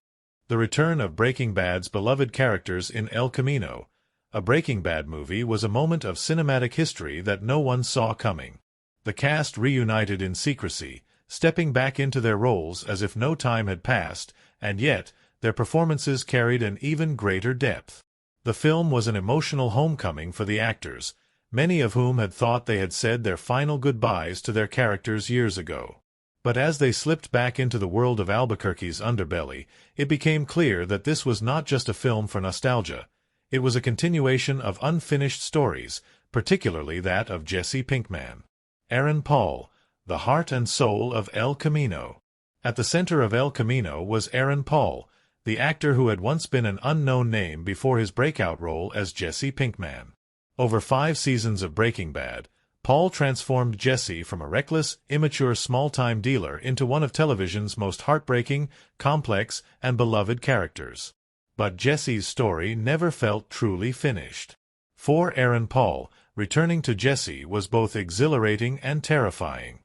The return of Breaking Bad's beloved characters in El Camino, a Breaking Bad movie, was a moment of cinematic history that no one saw coming. The cast reunited in secrecy, stepping back into their roles as if no time had passed, and yet their performances carried an even greater depth. The film was an emotional homecoming for the actors, many of whom had thought they had said their final goodbyes to their characters years ago. But as they slipped back into the world of Albuquerque's underbelly, it became clear that this was not just a film for nostalgia. It was a continuation of unfinished stories, particularly that of Jesse Pinkman. Aaron Paul, the heart and soul of El Camino. At the center of El Camino was Aaron Paul, the actor who had once been an unknown name before his breakout role as Jesse Pinkman. Over 5 seasons of Breaking Bad, Paul transformed Jesse from a reckless, immature small-time dealer into one of television's most heartbreaking, complex, and beloved characters. But Jesse's story never felt truly finished. For Aaron Paul, returning to Jesse was both exhilarating and terrifying.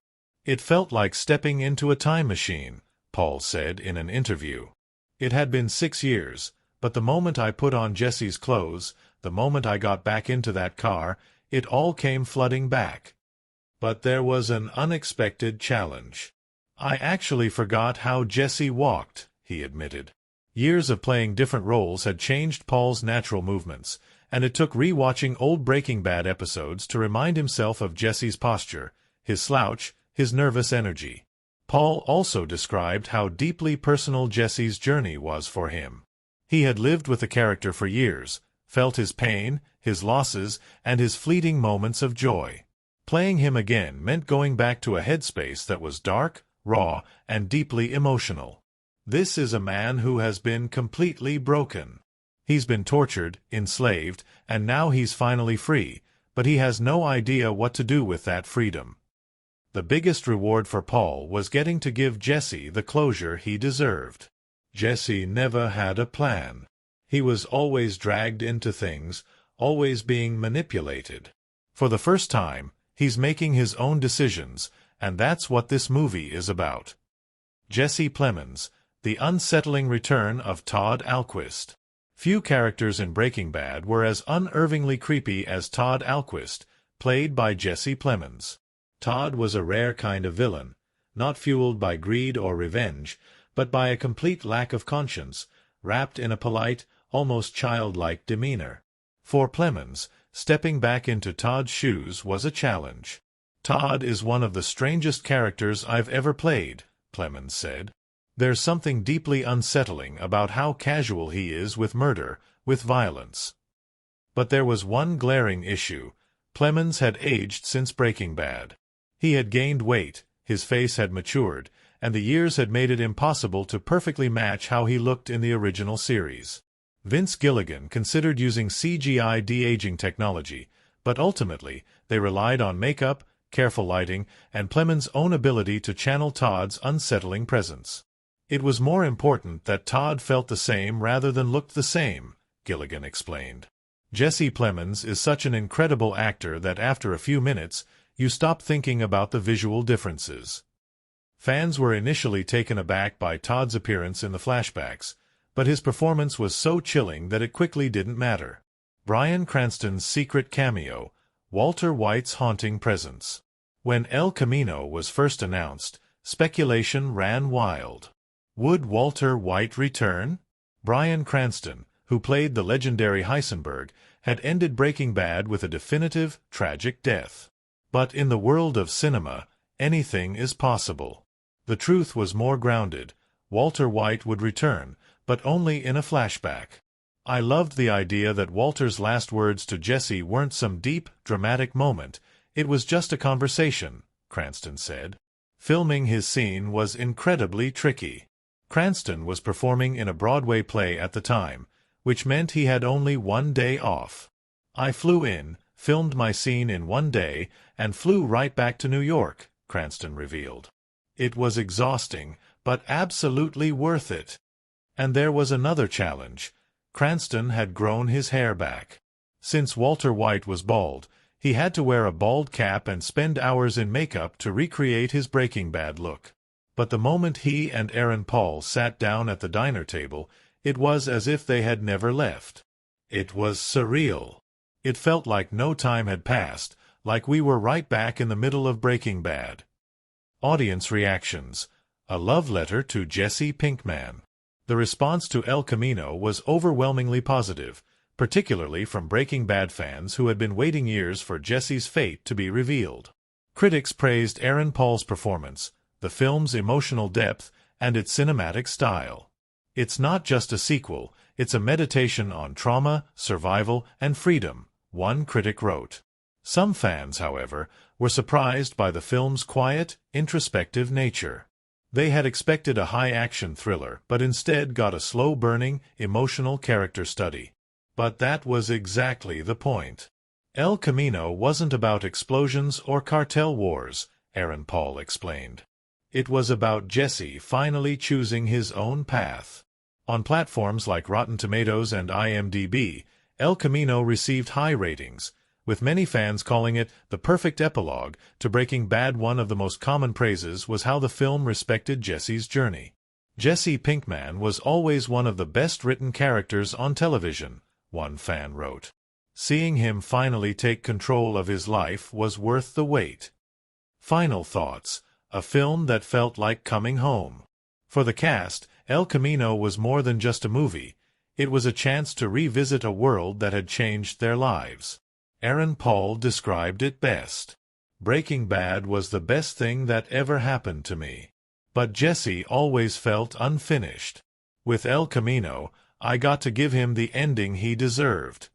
"It felt like stepping into a time machine," Paul said in an interview. "It had been 6 years, but the moment I put on Jesse's clothes, the moment I got back into that car, it all came flooding back. But there was an unexpected challenge. I actually forgot how Jesse walked," he admitted. Years of playing different roles had changed Paul's natural movements, and it took re-watching old Breaking Bad episodes to remind himself of Jesse's posture, his slouch, his nervous energy. Paul also described how deeply personal Jesse's journey was for him. He had lived with the character for years, felt his pain, his losses, and his fleeting moments of joy. Playing him again meant going back to a headspace that was dark, raw, and deeply emotional. This is a man who has been completely broken. He's been tortured, enslaved, and now he's finally free, but he has no idea what to do with that freedom. The biggest reward for Paul was getting to give Jesse the closure he deserved. Jesse never had a plan. He was always dragged into things, always being manipulated. For the first time, he's making his own decisions, and that's what this movie is about. Jesse Plemons, the unsettling return of Todd Alquist. Few characters in Breaking Bad were as unnervingly creepy as Todd Alquist, played by Jesse Plemons. Todd was a rare kind of villain, not fueled by greed or revenge, but by a complete lack of conscience, wrapped in a polite, almost childlike demeanor. For Plemons, stepping back into Todd's shoes was a challenge. "Todd is one of the strangest characters I've ever played," Plemons said. "There's something deeply unsettling about how casual he is with murder, with violence." But there was one glaring issue. Plemons had aged since Breaking Bad. He had gained weight, his face had matured, and the years had made it impossible to perfectly match how he looked in the original series. Vince Gilligan considered using CGI de-aging technology, but ultimately they relied on makeup, careful lighting, and Plemons' own ability to channel Todd's unsettling presence. "It was more important that Todd felt the same rather than looked the same," Gilligan explained. "Jesse Plemons is such an incredible actor that after a few minutes, you stop thinking about the visual differences." Fans were initially taken aback by Todd's appearance in the flashbacks, but his performance was so chilling that it quickly didn't matter. Bryan Cranston's secret cameo, Walter White's haunting presence. When El Camino was first announced, speculation ran wild. Would Walter White return? Bryan Cranston, who played the legendary Heisenberg, had ended Breaking Bad with a definitive, tragic death. But in the world of cinema, anything is possible. The truth was more grounded. Walter White would return, but only in a flashback. "I loved the idea that Walter's last words to Jesse weren't some deep, dramatic moment. It was just a conversation," Cranston said. Filming his scene was incredibly tricky. Cranston was performing in a Broadway play at the time, which meant he had only one day off. "I flew in, filmed my scene in one day, and flew right back to New York," Cranston revealed. "It was exhausting, but absolutely worth it." And there was another challenge. Cranston had grown his hair back. Since Walter White was bald, he had to wear a bald cap and spend hours in makeup to recreate his Breaking Bad look. But the moment he and Aaron Paul sat down at the diner table, it was as if they had never left. It was surreal. It felt like no time had passed, like we were right back in the middle of Breaking Bad. Audience reactions. A love letter to Jesse Pinkman. The response to El Camino was overwhelmingly positive, particularly from Breaking Bad fans who had been waiting years for Jesse's fate to be revealed. Critics praised Aaron Paul's performance, the film's emotional depth, and its cinematic style. "It's not just a sequel, it's a meditation on trauma, survival, and freedom," one critic wrote. Some fans, however, were surprised by the film's quiet, introspective nature. They had expected a high-action thriller, but instead got a slow-burning, emotional character study. But that was exactly the point. El Camino wasn't about explosions or cartel wars, Aaron Paul explained. It was about Jesse finally choosing his own path. On platforms like Rotten Tomatoes and IMDb, El Camino received high ratings, with many fans calling it the perfect epilogue to Breaking Bad. One of the most common praises was how the film respected Jesse's journey. "Jesse Pinkman was always one of the best-written characters on television," one fan wrote. "Seeing him finally take control of his life was worth the wait." Final thoughts. A film that felt like coming home. For the cast, El Camino was more than just a movie. It was a chance to revisit a world that had changed their lives. Aaron Paul described it best. "Breaking Bad was the best thing that ever happened to me. But Jesse always felt unfinished. With El Camino, I got to give him the ending he deserved."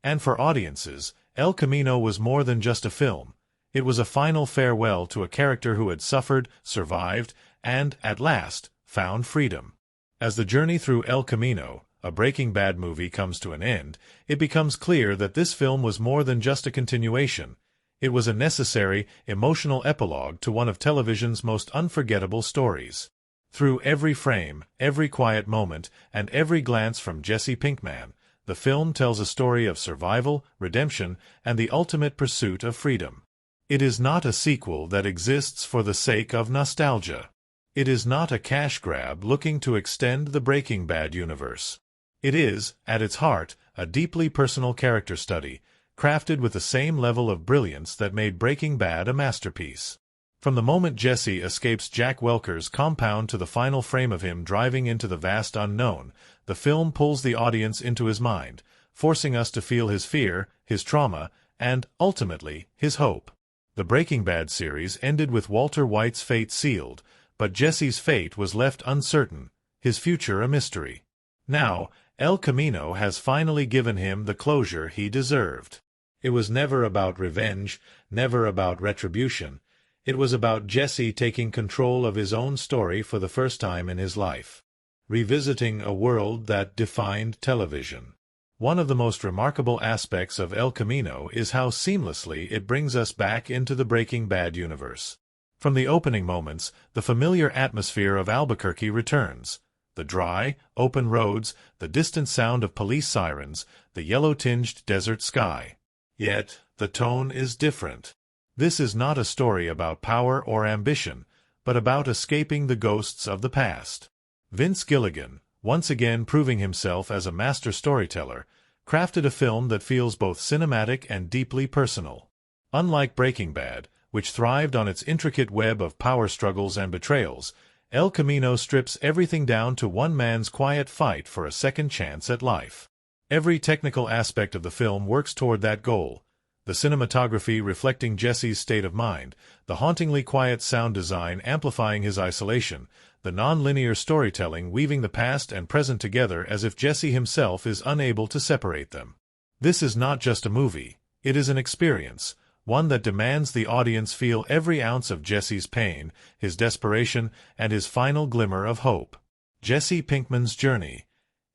And for audiences, El Camino was more than just a film. It was a final farewell to a character who had suffered, survived, and, at last, found freedom. As the journey through El Camino, a Breaking Bad movie, comes to an end, it becomes clear that this film was more than just a continuation. It was a necessary, emotional epilogue to one of television's most unforgettable stories. Through every frame, every quiet moment, and every glance from Jesse Pinkman, the film tells a story of survival, redemption, and the ultimate pursuit of freedom. It is not a sequel that exists for the sake of nostalgia. It is not a cash grab looking to extend the Breaking Bad universe. It is, at its heart, a deeply personal character study, crafted with the same level of brilliance that made Breaking Bad a masterpiece. From the moment Jesse escapes Jack Welker's compound to the final frame of him driving into the vast unknown, the film pulls the audience into his mind, forcing us to feel his fear, his trauma, and, ultimately, his hope. The Breaking Bad series ended with Walter White's fate sealed, but Jesse's fate was left uncertain, his future a mystery. Now, El Camino has finally given him the closure he deserved. It was never about revenge, never about retribution. It was about Jesse taking control of his own story for the first time in his life, revisiting a world that defined television. One of the most remarkable aspects of El Camino is how seamlessly it brings us back into the Breaking Bad universe. From the opening moments, the familiar atmosphere of Albuquerque returns. The dry, open roads, the distant sound of police sirens, the yellow-tinged desert sky. Yet, the tone is different. This is not a story about power or ambition, but about escaping the ghosts of the past. Vince Gilligan, once again proving himself as a master storyteller, crafted a film that feels both cinematic and deeply personal. Unlike Breaking Bad, which thrived on its intricate web of power struggles and betrayals, El Camino strips everything down to one man's quiet fight for a second chance at life. Every technical aspect of the film works toward that goal. The cinematography reflecting Jesse's state of mind, the hauntingly quiet sound design amplifying his isolation, the non-linear storytelling weaving the past and present together as if Jesse himself is unable to separate them. This is not just a movie, it is an experience, one that demands the audience feel every ounce of Jesse's pain, his desperation, and his final glimmer of hope. Jesse Pinkman's journey,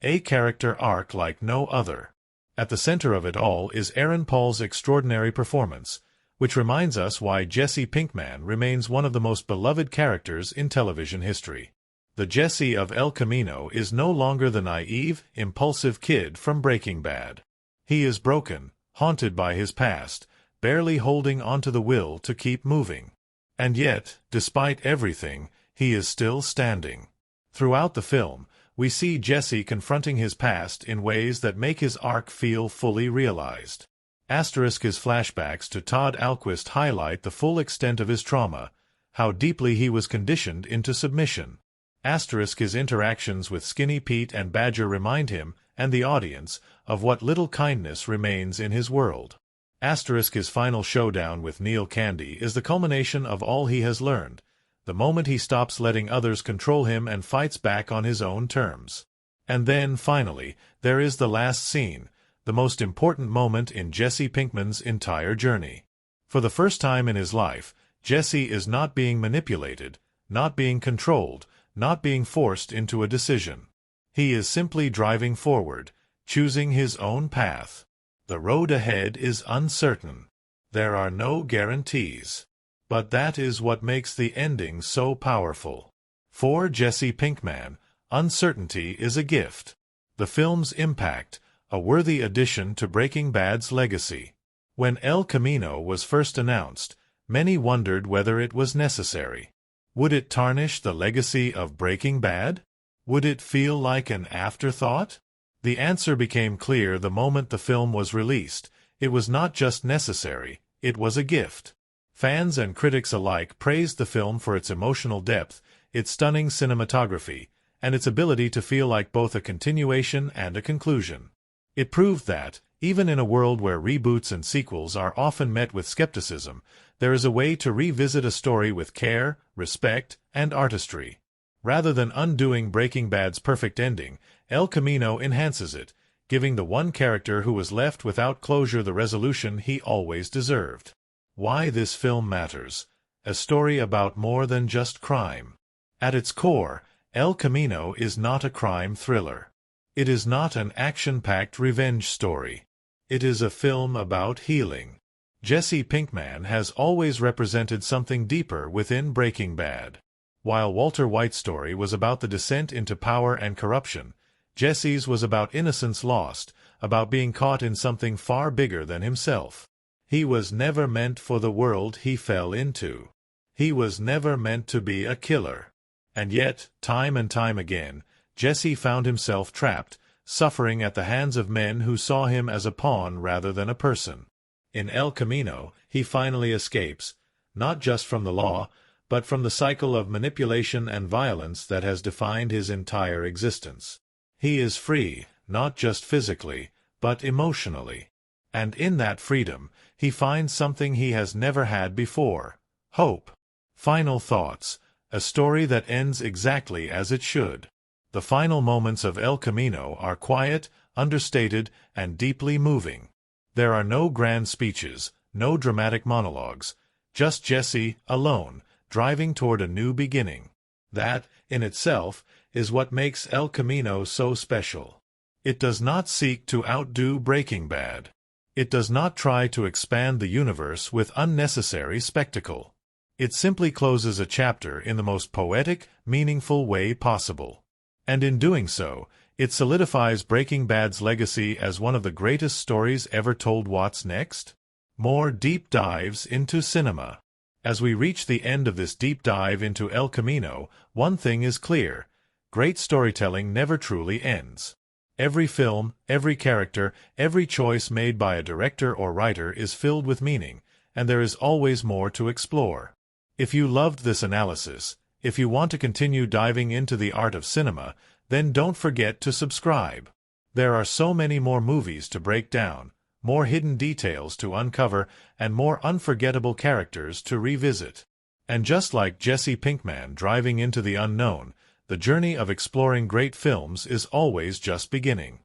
a character arc like no other. At the center of it all is Aaron Paul's extraordinary performance, which reminds us why Jesse Pinkman remains one of the most beloved characters in television history. The Jesse of El Camino is no longer the naive, impulsive kid from Breaking Bad. He is broken, haunted by his past, barely holding onto the will to keep moving. And yet, despite everything, he is still standing. Throughout the film, we see Jesse confronting his past in ways that make his arc feel fully realized. His flashbacks to Todd Alquist highlight the full extent of his trauma, how deeply he was conditioned into submission. His interactions with Skinny Pete and Badger remind him, and the audience, of what little kindness remains in his world. His final showdown with Neil Candy is the culmination of all he has learned, the moment he stops letting others control him and fights back on his own terms. And then, finally, there is the last scene, the most important moment in Jesse Pinkman's entire journey. For the first time in his life, Jesse is not being manipulated, not being controlled, not being forced into a decision. He is simply driving forward, choosing his own path. The road ahead is uncertain. There are no guarantees. But that is what makes the ending so powerful. For Jesse Pinkman, uncertainty is a gift. The film's impact, a worthy addition to Breaking Bad's legacy. When El Camino was first announced, many wondered whether it was necessary. Would it tarnish the legacy of Breaking Bad? Would it feel like an afterthought? The answer became clear the moment the film was released. It was not just necessary, it was a gift. Fans and critics alike praised the film for its emotional depth, its stunning cinematography, and its ability to feel like both a continuation and a conclusion. It proved that, even in a world where reboots and sequels are often met with skepticism, there is a way to revisit a story with care, respect, and artistry. Rather than undoing Breaking Bad's perfect ending, El Camino enhances it, giving the one character who was left without closure the resolution he always deserved. Why this film matters. A story about more than just crime. At its core, El Camino is not a crime thriller. It is not an action-packed revenge story. It is a film about healing. Jesse Pinkman has always represented something deeper within Breaking Bad. While Walter White's story was about the descent into power and corruption, Jesse's was about innocence lost, about being caught in something far bigger than himself. He was never meant for the world he fell into. He was never meant to be a killer. And yet, time and time again, Jesse found himself trapped, suffering at the hands of men who saw him as a pawn rather than a person. In El Camino, he finally escapes, not just from the law, but from the cycle of manipulation and violence that has defined his entire existence. He is free, not just physically, but emotionally. And in that freedom, he finds something he has never had before: hope. Final thoughts. A story that ends exactly as it should. The final moments of El Camino are quiet, understated, and deeply moving. There are no grand speeches, no dramatic monologues, just Jesse, alone, driving toward a new beginning. That, in itself, is what makes El Camino so special. It does not seek to outdo Breaking Bad. It does not try to expand the universe with unnecessary spectacle. It simply closes a chapter in the most poetic, meaningful way possible. And in doing so, it solidifies Breaking Bad's legacy as one of the greatest stories ever told. What's next? More deep dives into cinema. As we reach the end of this deep dive into El Camino, one thing is clear: great storytelling never truly ends. Every film, every character, every choice made by a director or writer is filled with meaning, and there is always more to explore. If you loved this analysis, if you want to continue diving into the art of cinema, then don't forget to subscribe. There are so many more movies to break down, more hidden details to uncover, and more unforgettable characters to revisit. And just like Jesse Pinkman driving into the unknown, the journey of exploring great films is always just beginning.